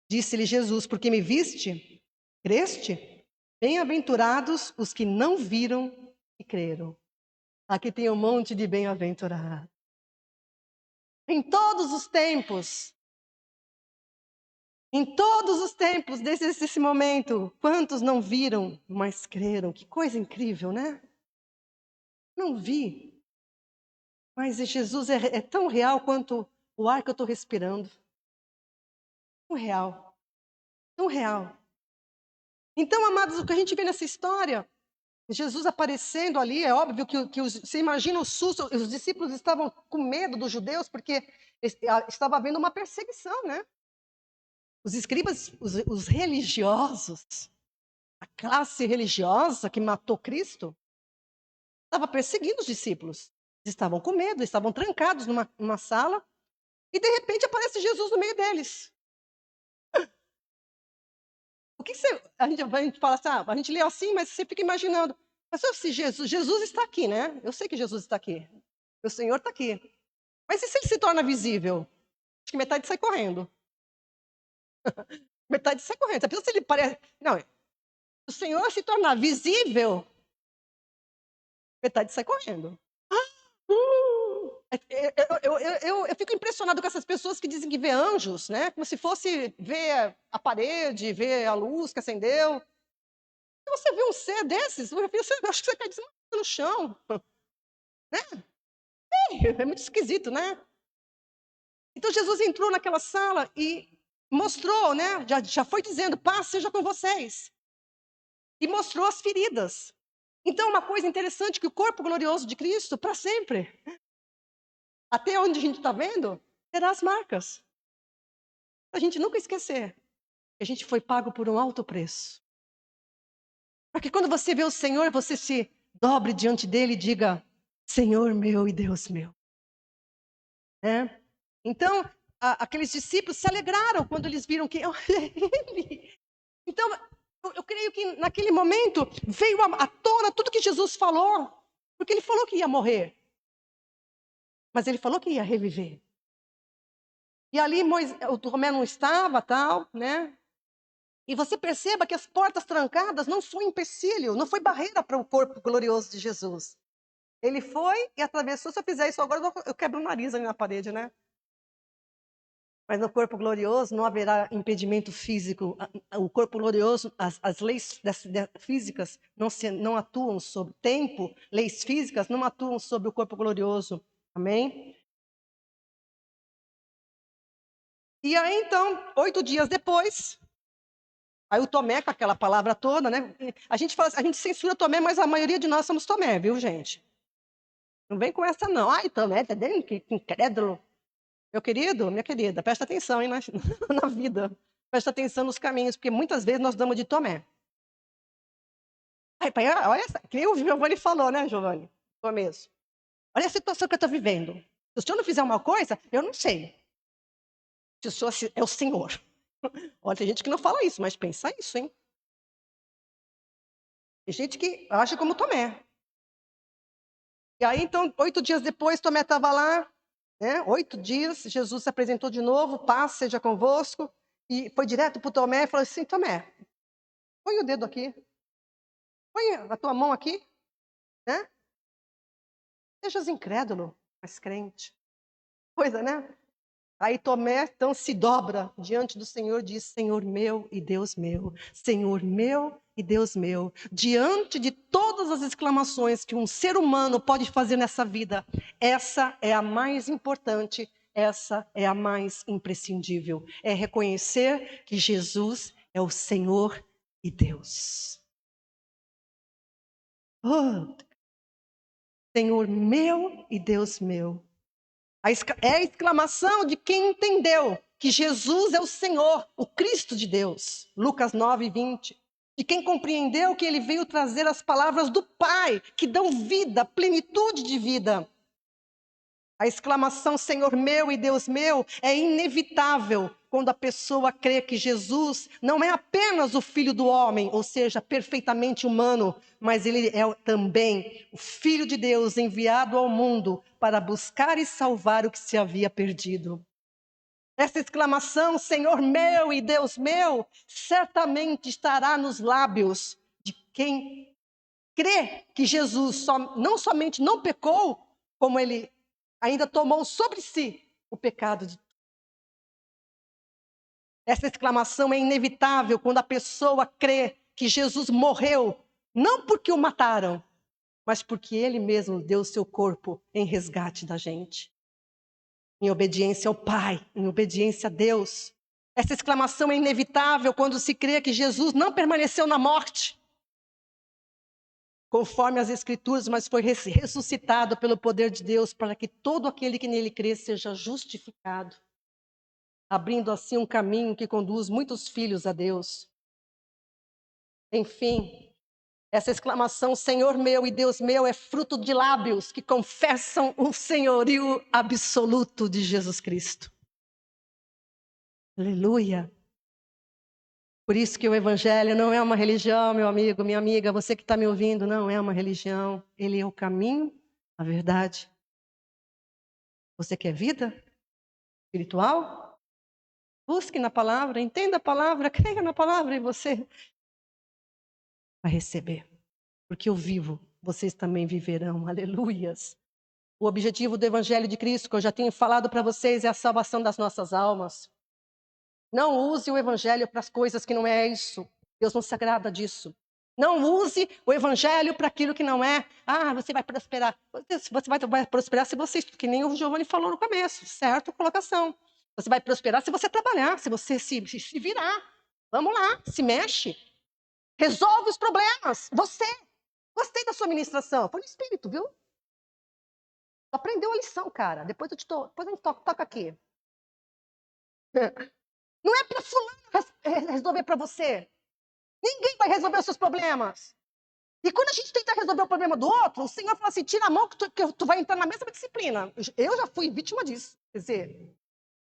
Disse-lhe Jesus: porque me viste, creste? Bem-aventurados os que não viram e creram. Aqui tem um monte de bem-aventurado. Em todos os tempos, desde esse momento, quantos não viram, mas creram? Que coisa incrível, né? Não vi, mas Jesus é tão real quanto o ar que eu estou respirando. Tão real, tão real. Então, amados, o que a gente vê nessa história, Jesus aparecendo ali, é óbvio que você imagina o susto, os discípulos estavam com medo dos judeus, porque estava havendo uma perseguição, né? Os escribas, os religiosos, a classe religiosa que matou Cristo, estava perseguindo os discípulos. Eles estavam com medo, estavam trancados numa sala, e de repente aparece Jesus no meio deles. O que você, a gente fala assim, a gente lê assim, mas você fica imaginando, mas se Jesus está aqui, né? Eu sei que Jesus está aqui, o Senhor está aqui. Mas e se ele se torna visível? Acho que metade sai correndo. Metade sai correndo. Você pensa se ele parece... Não, o Senhor se tornar visível, metade sai correndo. Eu fico impressionado com essas pessoas que dizem que vê anjos, né? Como se fosse ver a parede, ver a luz que acendeu. Se você vê um ser desses, eu acho que você cai desmaiado no chão. Né? É muito esquisito, né? Então Jesus entrou naquela sala e mostrou, né? Já foi dizendo, paz seja com vocês. E mostrou as feridas. Então, uma coisa interessante que o corpo glorioso de Cristo, para sempre, até onde a gente está vendo, terá as marcas. Para a gente nunca esquecer que a gente foi pago por um alto preço. Para que quando você vê o Senhor, você se dobre diante dele e diga, Senhor meu e Deus meu. É? Então, aqueles discípulos se alegraram quando eles viram que ele. Então, eu creio que naquele momento veio à tona tudo que Jesus falou, porque ele falou que ia morrer, mas ele falou que ia reviver. E ali o Tomé não estava, tal, né? E você perceba que as portas trancadas não foi empecilho, não foi barreira para o corpo glorioso de Jesus. Ele foi e atravessou. Se eu fizer isso agora, eu quebro o nariz ali na parede, né? Mas no corpo glorioso não haverá impedimento físico. O corpo glorioso, as leis físicas não atuam sobre tempo, leis físicas não atuam sobre o corpo glorioso. Amém? E aí, então, 8 dias depois, aí o Tomé, com aquela palavra toda, né? A gente censura Tomé, mas a maioria de nós somos Tomé, viu, gente? Não vem com essa, não. Ai, Tomé, tá dentro? Que incrédulo. Meu querido, minha querida, presta atenção hein, na vida. Presta atenção nos caminhos, porque muitas vezes nós damos de Tomé. Ai, pai, olha essa, que nem o Giovanni falou, né, Giovanni? No começo. Olha a situação que eu estou vivendo. Se o senhor não fizer uma coisa, eu não sei. Se o senhor é o Senhor. Olha, tem gente que não fala isso, mas pensa isso, hein? Tem gente que age como Tomé. E aí, então, 8 dias depois, Tomé estava lá, né? 8 dias, Jesus se apresentou de novo, paz seja convosco, e foi direto para o Tomé e falou assim, Tomé, põe o dedo aqui, põe a tua mão aqui, né? Sejas incrédulo, mas crente. Coisa, né? Aí Tomé, então, se dobra diante do Senhor e diz, Senhor meu e Deus meu, Senhor meu e Deus meu. Diante de todas as exclamações que um ser humano pode fazer nessa vida, essa é a mais importante, essa é a mais imprescindível. É reconhecer que Jesus é o Senhor e Deus. Oh, Senhor meu e Deus meu. É a exclamação de quem entendeu que Jesus é o Senhor, o Cristo de Deus. Lucas 9, 20. De quem compreendeu que ele veio trazer as palavras do Pai, que dão vida, plenitude de vida. A exclamação Senhor meu e Deus meu é inevitável quando a pessoa crê que Jesus não é apenas o Filho do homem, ou seja, perfeitamente humano, mas ele é também o Filho de Deus enviado ao mundo para buscar e salvar o que se havia perdido. Essa exclamação, Senhor meu e Deus meu, certamente estará nos lábios de quem crê que Jesus não somente não pecou, como ele ainda tomou sobre si o pecado. Essa exclamação é inevitável quando a pessoa crê que Jesus morreu, não porque o mataram, mas porque ele mesmo deu seu corpo em resgate da gente. Em obediência ao Pai, em obediência a Deus. Essa exclamação é inevitável quando se crê que Jesus não permaneceu na morte, conforme as Escrituras, mas foi ressuscitado pelo poder de Deus para que todo aquele que nele crê seja justificado, abrindo assim um caminho que conduz muitos filhos a Deus. Enfim, essa exclamação, Senhor meu e Deus meu, é fruto de lábios que confessam o senhorio absoluto de Jesus Cristo. Aleluia! Por isso que o Evangelho não é uma religião, meu amigo, minha amiga, você que está me ouvindo, não é uma religião. Ele é o caminho, a verdade. Você quer vida espiritual? Busque na palavra, entenda a palavra, creia na palavra e você vai receber. Porque eu vivo, vocês também viverão. Aleluias. O objetivo do Evangelho de Cristo, que eu já tenho falado para vocês, é a salvação das nossas almas. Não use o Evangelho para as coisas que não é isso. Deus não se agrada disso. Não use o Evangelho para aquilo que não é. Ah, você vai prosperar. Você vai prosperar se você, que nem o Giovanni falou no começo, certo? Colocação. Você vai prosperar se você trabalhar, se você se virar. Vamos lá, se mexe. Resolve os problemas. Você. Gostei da sua ministração. Foi no Espírito, viu? Aprendeu a lição, cara. Depois a gente toca aqui. Não é para fulano resolver para você. Ninguém vai resolver os seus problemas. E quando a gente tenta resolver o problema do outro, o Senhor fala assim, tira a mão que tu vai entrar na mesma disciplina. Eu já fui vítima disso. Quer dizer,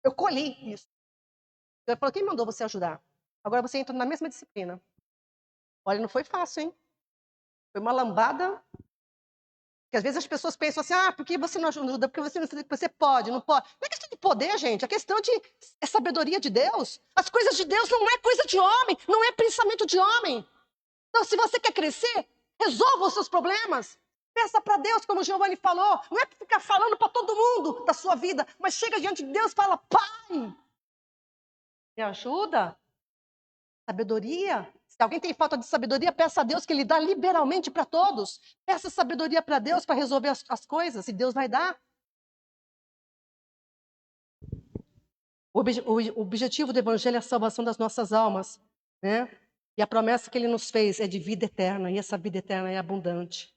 eu colhi isso. Ele falou, quem mandou você ajudar? Agora você entra na mesma disciplina. Olha, não foi fácil, hein? Foi uma lambada. Porque às vezes as pessoas pensam assim, ah, porque você não ajuda, porque você pode, não pode. Não é questão de poder, gente, é questão é sabedoria de Deus. As coisas de Deus não é coisa de homem, não é pensamento de homem. Então, se você quer crescer, resolva os seus problemas. Peça para Deus, como o Giovanni falou. Não é ficar falando para todo mundo da sua vida, mas chega diante de Deus e fala, Pai, Me ajuda? Sabedoria. Se alguém tem falta de sabedoria, peça a Deus que Ele dá liberalmente para todos. Peça sabedoria para Deus para resolver as coisas, e Deus vai dar. O objetivo do Evangelho é a salvação das nossas almas, né? E a promessa que Ele nos fez é de vida eterna, e essa vida eterna é abundante.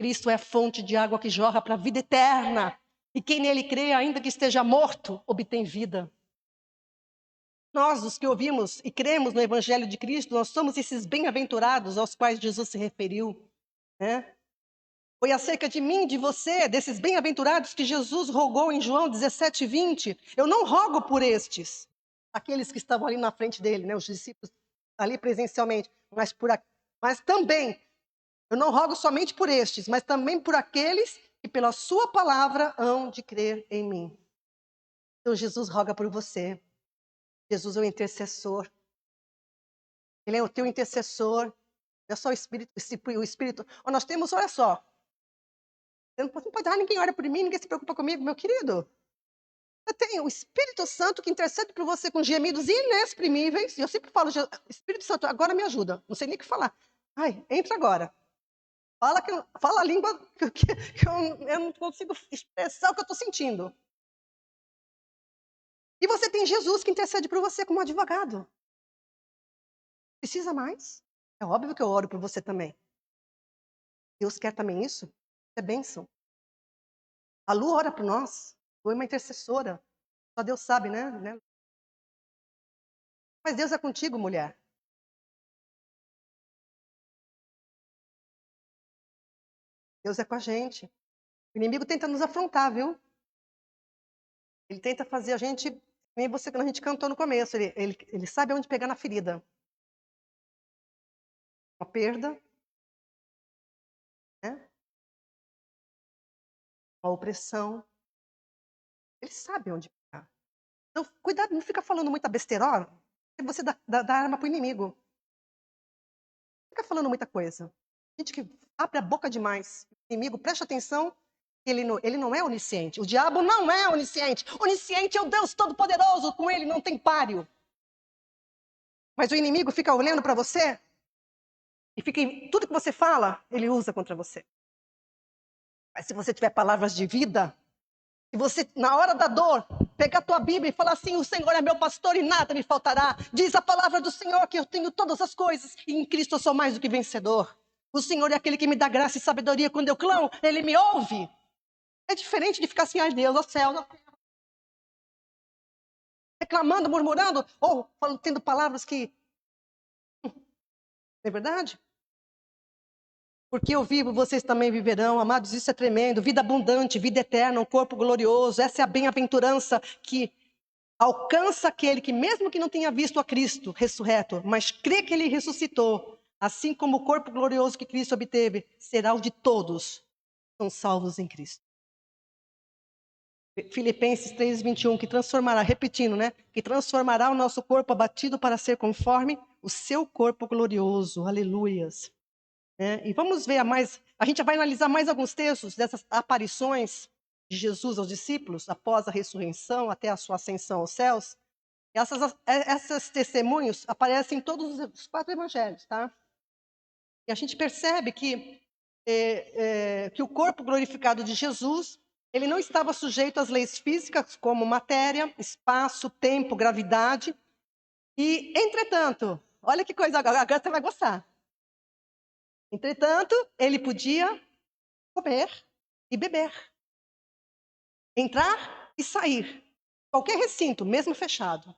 Cristo é a fonte de água que jorra para a vida eterna. E quem nele crê, ainda que esteja morto, obtém vida. Nós, os que ouvimos e cremos no Evangelho de Cristo, nós somos esses bem-aventurados aos quais Jesus se referiu, né? Foi acerca de mim, de você, desses bem-aventurados que Jesus rogou em João 17:20. Eu não rogo por estes, aqueles que estavam ali na frente dele, né, os discípulos ali presencialmente, mas também, eu não rogo somente por estes, mas também por aqueles que pela sua palavra hão de crer em mim. Então Jesus roga por você. Jesus é o intercessor. Ele é o teu intercessor. Não é só o Espírito. Nós temos, olha só, não pode dar, ninguém ora por mim, ninguém se preocupa comigo, meu querido. Você tem o Espírito Santo que intercede por você com gemidos inexprimíveis. E eu sempre falo, Espírito Santo, agora me ajuda. Não sei nem o que falar. Ai, entra agora. Fala a língua que eu não consigo expressar o que eu estou sentindo. E você tem Jesus que intercede por você como advogado. Precisa mais? É óbvio que eu oro por você também. Deus quer também isso? É bênção. A Lu ora por nós. Foi uma intercessora. Só Deus sabe, né? Mas Deus é contigo, mulher. Deus é com a gente. O inimigo tenta nos afrontar, viu? Ele tenta fazer a gente, nem você, quando a gente cantou no começo, ele sabe onde pegar na ferida. Uma perda, né? Uma opressão. Ele sabe onde pegar. Então, cuidado, não fica falando muita besteirol, que você dá arma para o inimigo. Não fica falando muita coisa. Gente que abre a boca demais. O inimigo, preste atenção, ele não é onisciente. O diabo não é onisciente. Onisciente é o Deus Todo-Poderoso, com ele não tem páreo. Mas o inimigo fica olhando para você e tudo que você fala, ele usa contra você. Mas se você tiver palavras de vida, se você, na hora da dor, pegar a tua Bíblia e falar assim, o Senhor é meu pastor e nada me faltará. Diz a palavra do Senhor que eu tenho todas as coisas e em Cristo eu sou mais do que vencedor. O Senhor é aquele que me dá graça e sabedoria. Quando eu clamo, Ele me ouve. É diferente de ficar assim, ai Deus, ó céu, reclamando, murmurando, ou tendo palavras que... Não é verdade? Porque eu vivo, vocês também viverão. Amados, isso é tremendo. Vida abundante, vida eterna, um corpo glorioso. Essa é a bem-aventurança que alcança aquele que, mesmo que não tenha visto a Cristo ressurreto, mas crê que Ele ressuscitou, assim como o corpo glorioso que Cristo obteve, será o de todos que são salvos em Cristo. Filipenses 3:21, que transformará, repetindo, né? Que transformará o nosso corpo abatido para ser conforme o seu corpo glorioso. Aleluias. E vamos ver a gente vai analisar mais alguns textos dessas aparições de Jesus aos discípulos, após a ressurreição, até a sua ascensão aos céus. Esses testemunhos aparecem em todos os 4 evangelhos, tá? E a gente percebe que o corpo glorificado de Jesus, ele não estava sujeito às leis físicas como matéria, espaço, tempo, gravidade. E, entretanto, olha que coisa, agora você vai gostar. Entretanto, ele podia comer e beber, entrar e sair, qualquer recinto, mesmo fechado.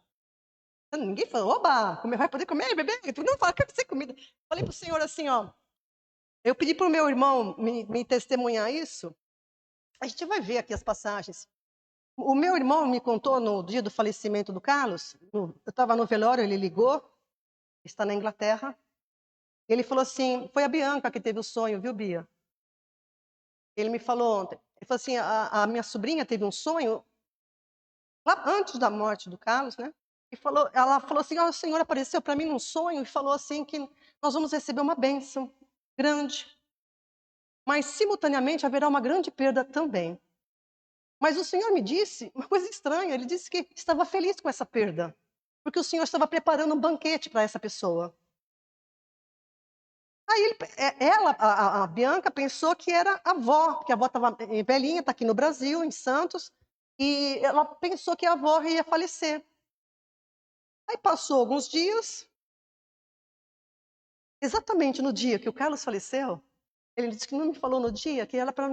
Ninguém falou, oba, vai poder comer e beber? Tu não fala, quero ser comida. Falei para o Senhor assim, ó, eu pedi para o meu irmão me testemunhar isso. A gente vai ver aqui as passagens. O meu irmão me contou no dia do falecimento do Carlos, eu estava no velório, ele ligou, está na Inglaterra. Ele falou assim, foi a Bianca que teve o sonho, viu, Bia? Ele me falou ontem. Ele falou assim, a minha sobrinha teve um sonho, lá antes da morte do Carlos, né? E ela falou assim, o Senhor apareceu para mim num sonho e falou assim que nós vamos receber uma bênção grande. Mas, simultaneamente, haverá uma grande perda também. Mas o Senhor me disse uma coisa estranha, ele disse que estava feliz com essa perda. porque o Senhor estava preparando um banquete para essa pessoa. Aí ela, a Bianca, pensou que era a avó, porque a avó estava velhinha, está aqui no Brasil, em Santos, e ela pensou que a avó ia falecer. Aí passou alguns dias, exatamente no dia que o Carlos faleceu, ele disse que não me falou no dia, que era para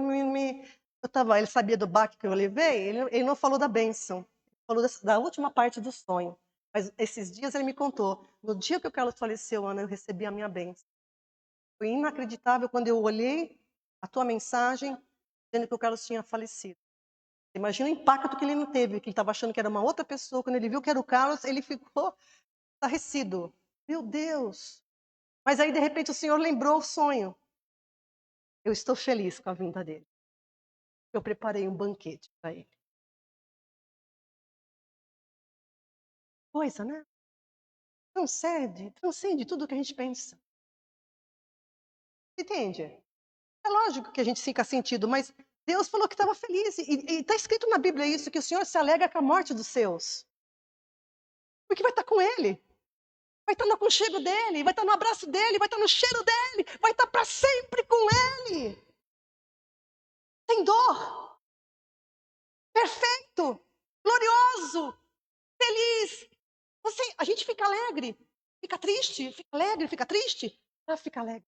ele sabia do baque que eu levei, ele não falou da bênção, falou da última parte do sonho. Mas esses dias ele me contou, no dia que o Carlos faleceu, Ana, eu recebi a minha bênção. Foi inacreditável quando eu olhei a tua mensagem, dizendo que o Carlos tinha falecido. Imagina o impacto que ele não teve, que ele estava achando que era uma outra pessoa. Quando ele viu que era o Carlos, ele ficou estarrecido. Meu Deus! Mas aí, de repente, o Senhor lembrou o sonho. Eu estou feliz com a vinda dele. Eu preparei um banquete para ele. Coisa, né? Transcende tudo o que a gente pensa. Entende? É lógico que a gente fica sentido, mas Deus falou que estava feliz. E está escrito na Bíblia isso, que o Senhor se alegra com a morte dos seus. Porque vai estar com ele. Vai estar no aconchego dele, vai estar no abraço dele, vai estar no cheiro dele, vai estar para sempre com ele. Sem dor. Perfeito. Glorioso. Feliz. A gente fica alegre, fica triste, fica alegre, fica triste. Fica alegre.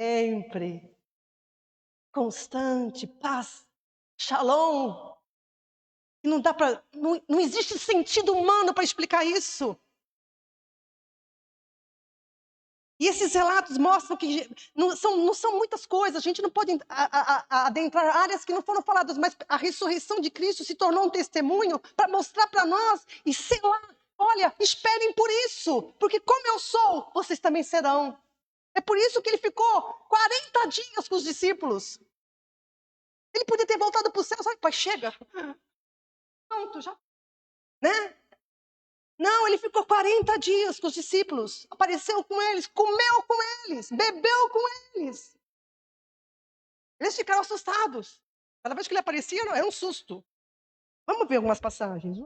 Sempre. Constante, paz, shalom. Não dá para, não existe sentido humano para explicar isso. E esses relatos mostram que não são muitas coisas, a gente não pode adentrar áreas que não foram faladas, mas a ressurreição de Cristo se tornou um testemunho para mostrar para nós e sei lá, olha, esperem por isso, porque como eu sou, vocês também serão. É por isso que ele ficou 40 dias com os discípulos. Ele podia ter voltado para o céu, sabe, pai, chega. Pronto, já. Né? Não, ele ficou 40 dias com os discípulos, apareceu com eles, comeu com eles, bebeu com eles. Eles ficaram assustados. Cada vez que ele aparecia, era um susto. Vamos ver algumas passagens.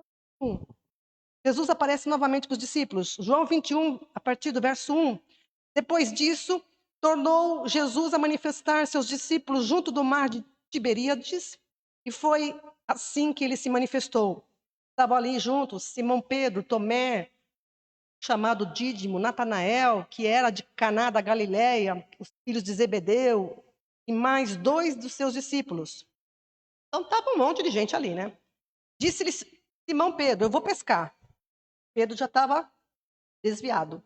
Jesus aparece novamente com os discípulos. João 21, a partir do verso 1. Depois disso, tornou Jesus a manifestar seus discípulos junto do mar de Tiberíades, e foi assim que ele se manifestou. Estavam ali juntos Simão Pedro, Tomé, chamado Dídimo, Natanael, que era de Caná da Galileia, os filhos de Zebedeu, e mais 2 dos seus discípulos. Então estava um monte de gente ali, né? Disse-lhe Simão Pedro, eu vou pescar. Pedro já estava desviado.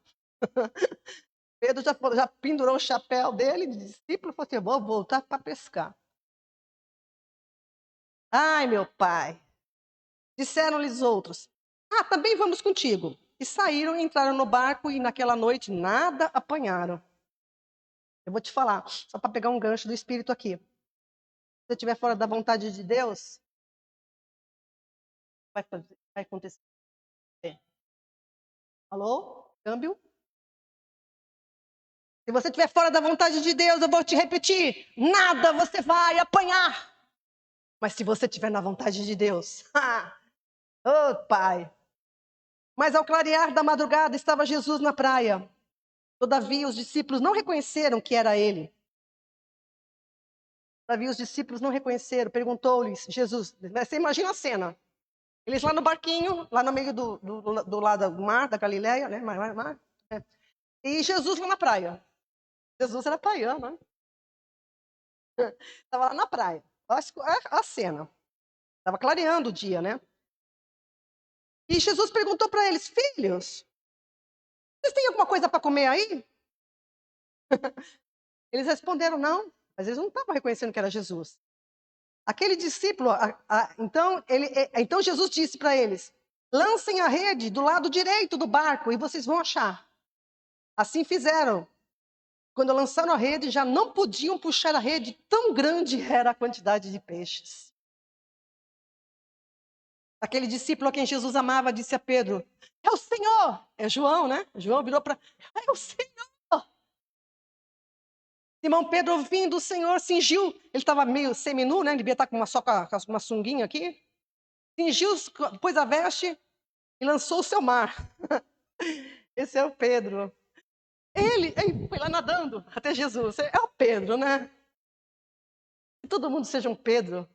Pedro já pendurou o chapéu dele de discípulo e falou assim, eu vou voltar para pescar. Ai, meu pai. Disseram-lhes outros, também vamos contigo. E saíram, entraram no barco e naquela noite nada apanharam. Eu vou te falar, só para pegar um gancho do Espírito aqui. Se você estiver fora da vontade de Deus, vai acontecer. Alô? Câmbio? Se você estiver fora da vontade de Deus, eu vou te repetir, nada você vai apanhar. Mas se você estiver na vontade de Deus, oh Pai. Mas ao clarear da madrugada estava Jesus na praia. Todavia os discípulos não reconheceram que era ele. Todavia os discípulos não reconheceram. Perguntou-lhes Jesus, você imagina a cena. Eles lá no barquinho, lá no meio do lado do mar, da Galileia, né? Mar. E Jesus lá na praia. Jesus era praiano, né? Estava lá na praia. Olha a cena. Estava clareando o dia, né? E Jesus perguntou para eles, filhos, vocês têm alguma coisa para comer aí? Eles responderam não, mas eles não estavam reconhecendo que era Jesus. Aquele discípulo, então Jesus disse para eles, lancem a rede do lado direito do barco e vocês vão achar. Assim fizeram. Quando lançaram a rede, já não podiam puxar a rede, tão grande era a quantidade de peixes. Aquele discípulo a quem Jesus amava disse a Pedro, é o Senhor. É João, né? João virou para, é o Senhor. Simão Pedro, ouvindo o Senhor, cingiu. Ele estava meio seminu, né? Ele devia estar só com uma sunguinha aqui. Cingiu, pôs a veste e lançou-se ao mar. Esse é o Pedro. Ele foi lá nadando até Jesus. É o Pedro, né? Que todo mundo seja um Pedro.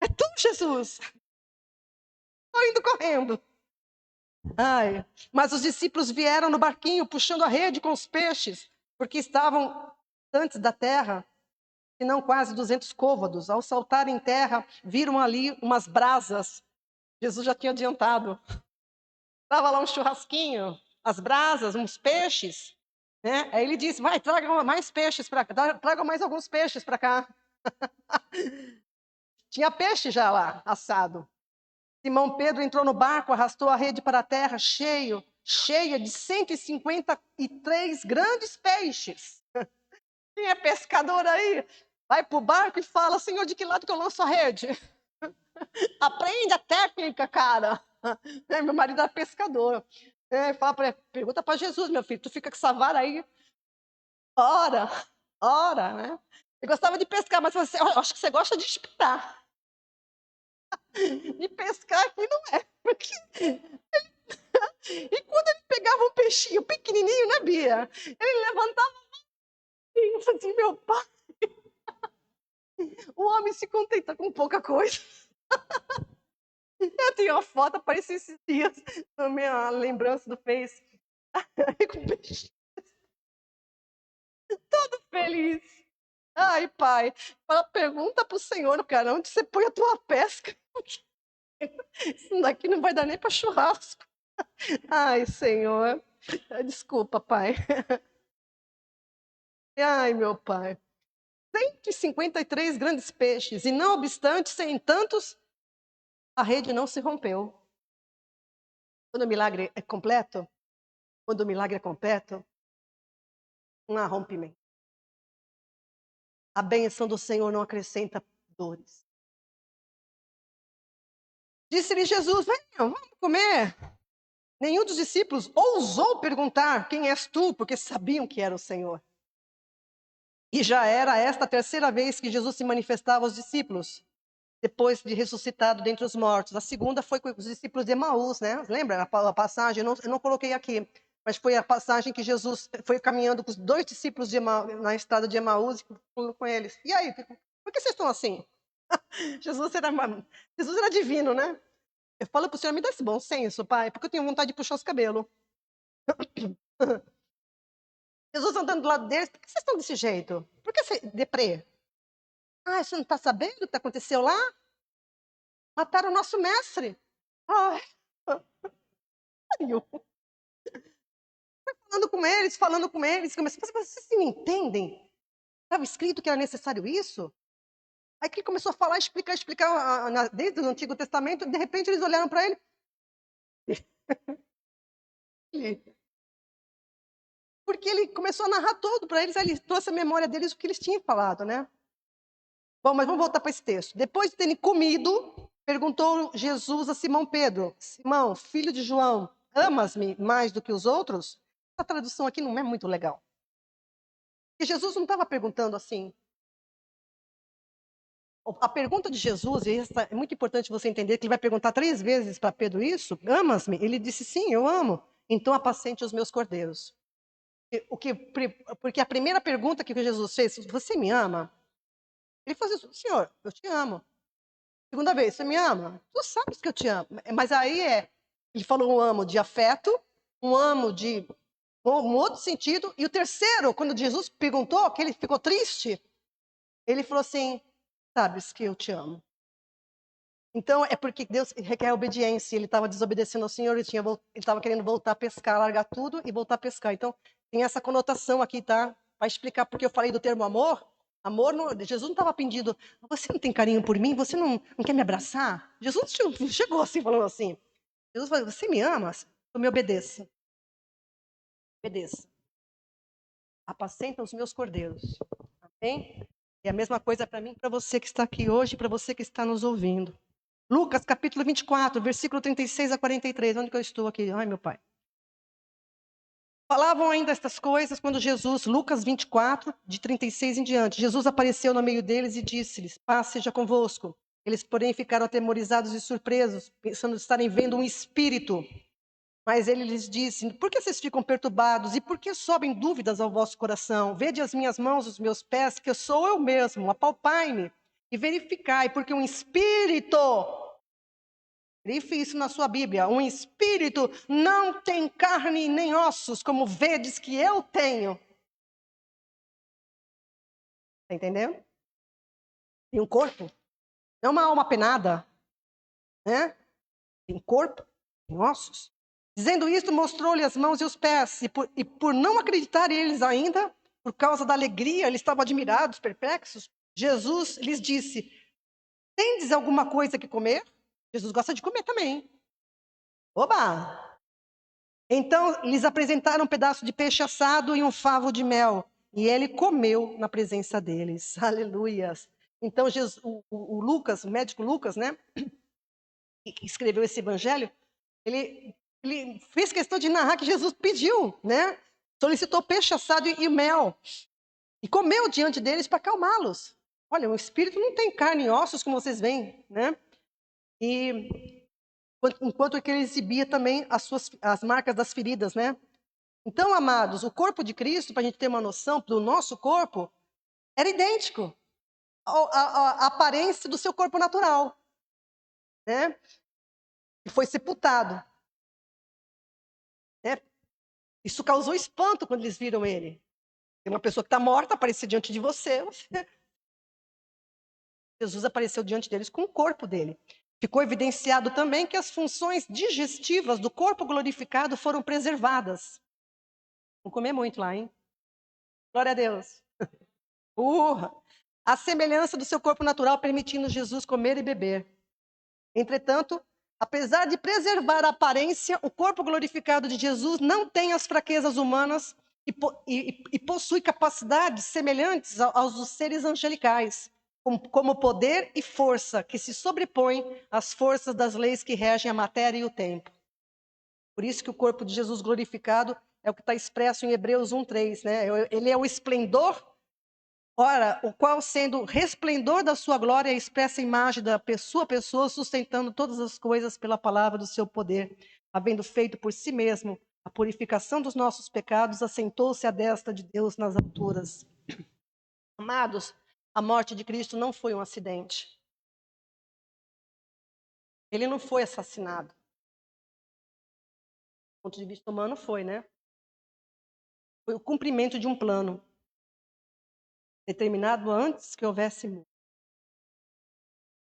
É tu, Jesus. Estou indo correndo. Ai, mas os discípulos vieram no barquinho puxando a rede com os peixes, porque estavam antes da terra, se não quase 200 côvados. Ao saltar em terra, viram ali umas brasas. Jesus já tinha adiantado. Estava lá um churrasquinho, as brasas, uns peixes. Né? Aí ele disse, vai, tragam mais peixes para cá, tragam mais alguns peixes para cá. Tinha peixe já lá, assado. Simão Pedro entrou no barco, arrastou a rede para a terra, cheia de 153 grandes peixes. Quem é pescador aí? Vai para o barco e fala, Senhor, de que lado que eu lanço a rede? Aprende a técnica, cara. Meu marido era pescador. Pergunta para Jesus, meu filho, tu fica com essa vara aí, ora, né? Eu gostava de pescar, mas você, eu acho que você gosta de esperar. De pescar aqui não é. Porque... E quando ele pegava um peixinho pequenininho, né, Bia? Ele levantava e eu falei assim, meu pai, o homem se contenta com pouca coisa. Eu tenho uma foto, apareceu esses dias, na minha lembrança do Face, com o peixe todo feliz. Ai, pai, pergunta pro Senhor, cara, onde você põe a tua pesca? Isso daqui não vai dar nem para churrasco. Ai, Senhor. Desculpa, pai. Ai, meu pai. 153 grandes peixes, e não obstante, sem tantos, a rede não se rompeu. Quando o milagre é completo, não há rompimento. A bênção do Senhor não acrescenta dores. Disse-lhe Jesus, venham, vamos comer. Nenhum dos discípulos ousou perguntar, quem és tu? Porque sabiam que era o Senhor. E já era esta a terceira vez que Jesus se manifestava aos discípulos, depois de ressuscitado dentre os mortos. A segunda foi com os discípulos de Emaús, né? Lembra a passagem? Eu não coloquei aqui, mas foi a passagem que Jesus foi caminhando com os dois discípulos na estrada de Emaús e falando com eles. E aí, por que vocês estão assim? Jesus era divino, né? Eu falo para o Senhor, me dá esse bom senso, pai, porque eu tenho vontade de puxar os cabelos. Jesus andando do lado deles, por que vocês estão desse jeito? Por que você deprê? Ah, você não está sabendo o que aconteceu lá? Mataram o nosso mestre. Ai, falando com eles, mas vocês não entendem? Estava escrito que era necessário isso? Aí que ele começou a falar, explicar, desde o Antigo Testamento, de repente eles olharam para ele. Porque ele começou a narrar tudo para eles, aí ele trouxe a memória deles o que eles tinham falado, né? Bom, mas vamos voltar para esse texto. Depois de terem comido, perguntou Jesus a Simão Pedro: Simão, filho de João, amas-me mais do que os outros? Essa tradução aqui não é muito legal. Porque Jesus não estava perguntando assim. A pergunta de Jesus, e é muito importante você entender que ele vai perguntar 3 vezes para Pedro isso: amas-me? Ele disse: sim, eu amo. Então apacente os meus cordeiros. Porque a primeira pergunta que Jesus fez: você me ama? Ele falou assim: Senhor, eu te amo. Segunda vez, você me ama? Tu sabes que eu te amo. Mas aí ele falou um amo de afeto, um amo de um outro sentido. E o terceiro, quando Jesus perguntou, que ele ficou triste, ele falou assim: sabes que eu te amo. Então é porque Deus requer obediência. Ele estava desobedecendo ao Senhor, ele estava querendo voltar a pescar, largar tudo e voltar a pescar. Então tem essa conotação aqui, tá? Para explicar porque eu falei do termo amor. Amor, Jesus não estava pedindo, você não tem carinho por mim? Você não quer me abraçar? Jesus chegou assim, falando assim. Jesus falou, você me ama? Então me obedeça. Obedeça. Apacenta os meus cordeiros. Amém? É a mesma coisa para mim, para você que está aqui hoje, para você que está nos ouvindo. Lucas, capítulo 24, versículo 36 a 43. Onde que eu estou aqui? Ai, meu pai. Falavam ainda estas coisas quando Jesus, Lucas 24, de 36 em diante, Jesus apareceu no meio deles e disse-lhes, paz seja convosco. Eles, porém, ficaram atemorizados e surpresos, pensando estarem vendo um espírito. Mas ele lhes disse: por que vocês ficam perturbados? E por que sobem dúvidas ao vosso coração? Vede as minhas mãos, os meus pés, que eu sou eu mesmo. Apalpai-me e verificai, porque um espírito, grife isso na sua Bíblia, um espírito não tem carne nem ossos, como vedes que eu tenho. Está entendendo? Tem um corpo, não uma alma penada, né? Tem corpo, tem ossos. Dizendo isto, mostrou-lhe as mãos e os pés, e por não acreditarem eles ainda, por causa da alegria, eles estavam admirados, perplexos. Jesus lhes disse: tendes alguma coisa que comer? Jesus gosta de comer também. Oba! Então lhes apresentaram um pedaço de peixe assado e um favo de mel, e ele comeu na presença deles. Aleluias! Então Jesus, o Lucas, o médico Lucas, né, que escreveu esse evangelho, ele fez questão de narrar que Jesus pediu, né? Solicitou peixe assado e mel. E comeu diante deles para acalmá-los. Olha, o espírito não tem carne e ossos, como vocês veem, né? E enquanto que ele exibia também as marcas das feridas, né? Então, amados, o corpo de Cristo, para a gente ter uma noção do nosso corpo, era idêntico à aparência do seu corpo natural, né? E foi sepultado, né? Isso causou espanto quando eles viram ele. Tem uma pessoa que está morta aparecer diante de você. Jesus apareceu diante deles com o corpo dele. Ficou evidenciado também que as funções digestivas do corpo glorificado foram preservadas. Vou comer muito lá, hein? Glória a Deus. A semelhança do seu corpo natural, permitindo Jesus comer e beber. Entretanto, apesar de preservar a aparência, o corpo glorificado de Jesus não tem as fraquezas humanas e possui capacidades semelhantes aos dos seres angelicais, como poder e força que se sobrepõem às forças das leis que regem a matéria e o tempo. Por isso que o corpo de Jesus glorificado é o que está expresso em Hebreus 1:3, né? Ele é o esplendor. Ora, o qual, sendo resplendor da sua glória, expressa a imagem da sua pessoa, sustentando todas as coisas pela palavra do seu poder, havendo feito por si mesmo a purificação dos nossos pecados, assentou-se à destra de Deus nas alturas. Amados, a morte de Cristo não foi um acidente. Ele não foi assassinado. Do ponto de vista humano, foi, né? Foi o cumprimento de um plano determinado antes que houvesse mundo.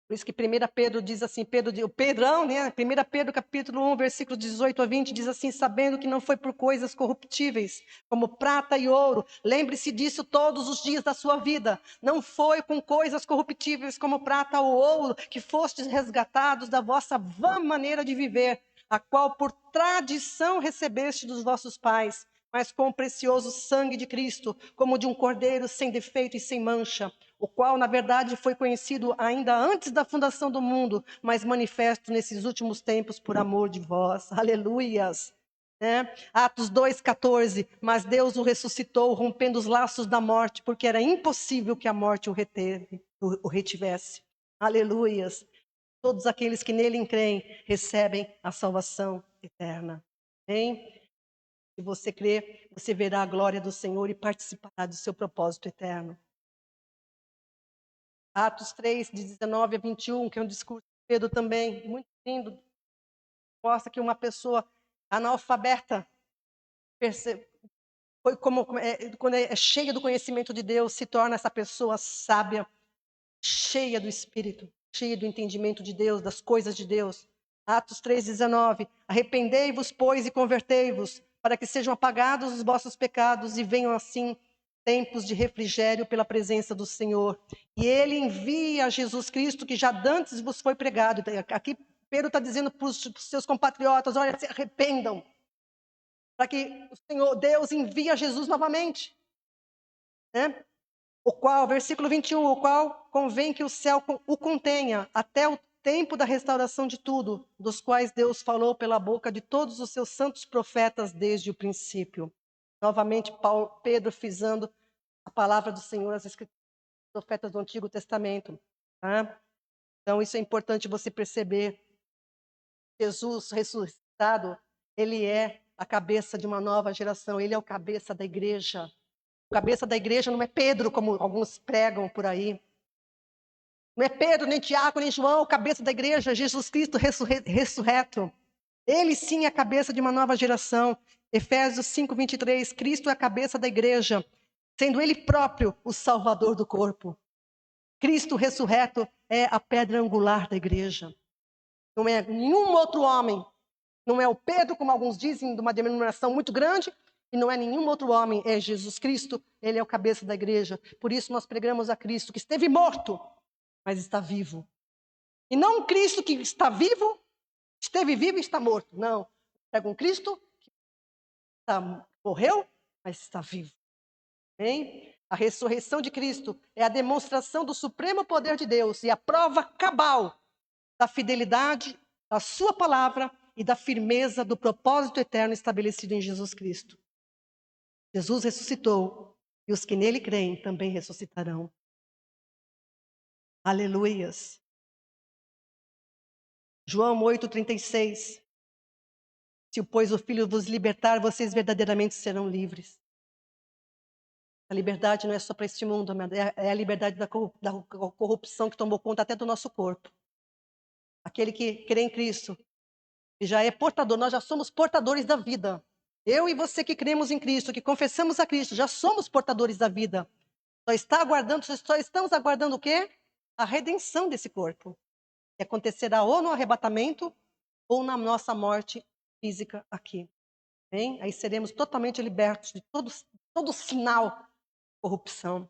Por isso que 1 Pedro diz assim, o Pedrão, né? 1 Pedro capítulo 1, versículo 18 a 20, diz assim: sabendo que não foi por coisas corruptíveis, como prata e ouro, lembre-se disso todos os dias da sua vida, não foi com coisas corruptíveis como prata ou ouro que fostes resgatados da vossa vã maneira de viver, a qual por tradição recebeste dos vossos pais, mas com o precioso sangue de Cristo, como de um cordeiro sem defeito e sem mancha, o qual, na verdade, foi conhecido ainda antes da fundação do mundo, mas manifesto nesses últimos tempos por amor de vós. Aleluias! Né? Atos 2,14, mas Deus o ressuscitou, rompendo os laços da morte, porque era impossível que a morte o retivesse. Aleluias! Todos aqueles que nele creem recebem a salvação eterna. Amém? Se você crer, você verá a glória do Senhor e participará do seu propósito eterno. Atos 3, de 19 a 21, que é um discurso de Pedro também, muito lindo. Mostra que uma pessoa analfabeta, quando é cheia do conhecimento de Deus, se torna essa pessoa sábia, cheia do Espírito, cheia do entendimento de Deus, das coisas de Deus. Atos 3,19, arrependei-vos, pois, e convertei-vos, para que sejam apagados os vossos pecados e venham assim tempos de refrigério pela presença do Senhor. E ele envia Jesus Cristo, que já dantes vos foi pregado. Aqui Pedro está dizendo para os seus compatriotas, olha, se arrependam, para que o Senhor, Deus, envia Jesus novamente. Né? O qual, versículo 21, o qual convém que o céu o contenha até o tempo da restauração de tudo, dos quais Deus falou pela boca de todos os seus santos profetas desde o princípio. Novamente, Pedro frisando a palavra do Senhor, as escrituras dos profetas do Antigo Testamento. Tá? Então, isso é importante você perceber. Jesus ressuscitado, Ele é a cabeça de uma nova geração, ele é o cabeça da igreja. O cabeça da igreja não é Pedro, como alguns pregam por aí. Não é Pedro, nem Tiago, nem João, o cabeça da igreja, Jesus Cristo ressurreto. Ele sim é a cabeça de uma nova geração. Efésios 5:23, Cristo é a cabeça da igreja, sendo ele próprio o salvador do corpo. Cristo ressurreto é a pedra angular da igreja. Não é nenhum outro homem. Não é o Pedro, como alguns dizem, de uma denominação muito grande, e não é nenhum outro homem, é Jesus Cristo, ele é o cabeça da igreja. Por isso nós pregamos a Cristo, que esteve morto, mas está vivo. E não um Cristo que está vivo, esteve vivo e está morto. Não, prega um Cristo que morreu, mas está vivo. Amém? A ressurreição de Cristo é a demonstração do supremo poder de Deus e a prova cabal da fidelidade da sua palavra e da firmeza do propósito eterno estabelecido em Jesus Cristo. Jesus ressuscitou e os que nele creem também ressuscitarão. Aleluias. João 8:36. Se, pois, o Filho vos libertar, vocês verdadeiramente serão livres. A liberdade não é só para este mundo, é a liberdade da corrupção que tomou conta até do nosso corpo. Aquele que crê em Cristo, e já é portador, nós já somos portadores da vida. Eu e você que cremos em Cristo, que confessamos a Cristo, já somos portadores da vida. Só estamos aguardando o quê? A redenção desse corpo. Que acontecerá ou no arrebatamento ou na nossa morte física aqui. Bem? Aí seremos totalmente libertos de todo sinal de corrupção.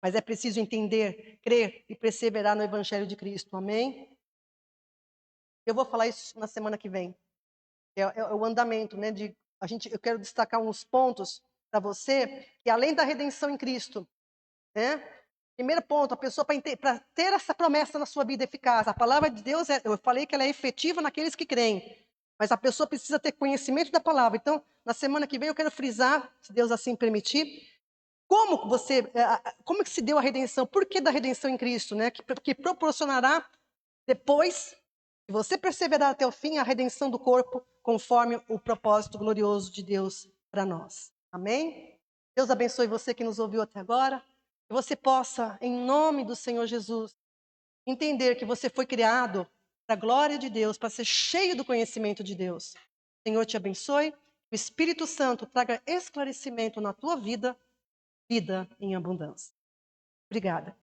Mas é preciso entender, crer e perseverar no Evangelho de Cristo. Amém? Eu vou falar isso na semana que vem. É o andamento, né? Eu quero destacar uns pontos para você, que além da redenção em Cristo, né? Primeiro ponto, a pessoa para ter essa promessa na sua vida eficaz, a palavra de Deus, eu falei que ela é efetiva naqueles que creem, mas a pessoa precisa ter conhecimento da palavra. Então, na semana que vem eu quero frisar, se Deus assim permitir, como que se deu a redenção, por que da redenção em Cristo, né? Que proporcionará depois, se você perseverar até o fim, a redenção do corpo, conforme o propósito glorioso de Deus para nós. Amém? Deus abençoe você que nos ouviu até agora. Que você possa, em nome do Senhor Jesus, entender que você foi criado para a glória de Deus, para ser cheio do conhecimento de Deus. O Senhor te abençoe. O Espírito Santo traga esclarecimento na tua vida, vida em abundância. Obrigada.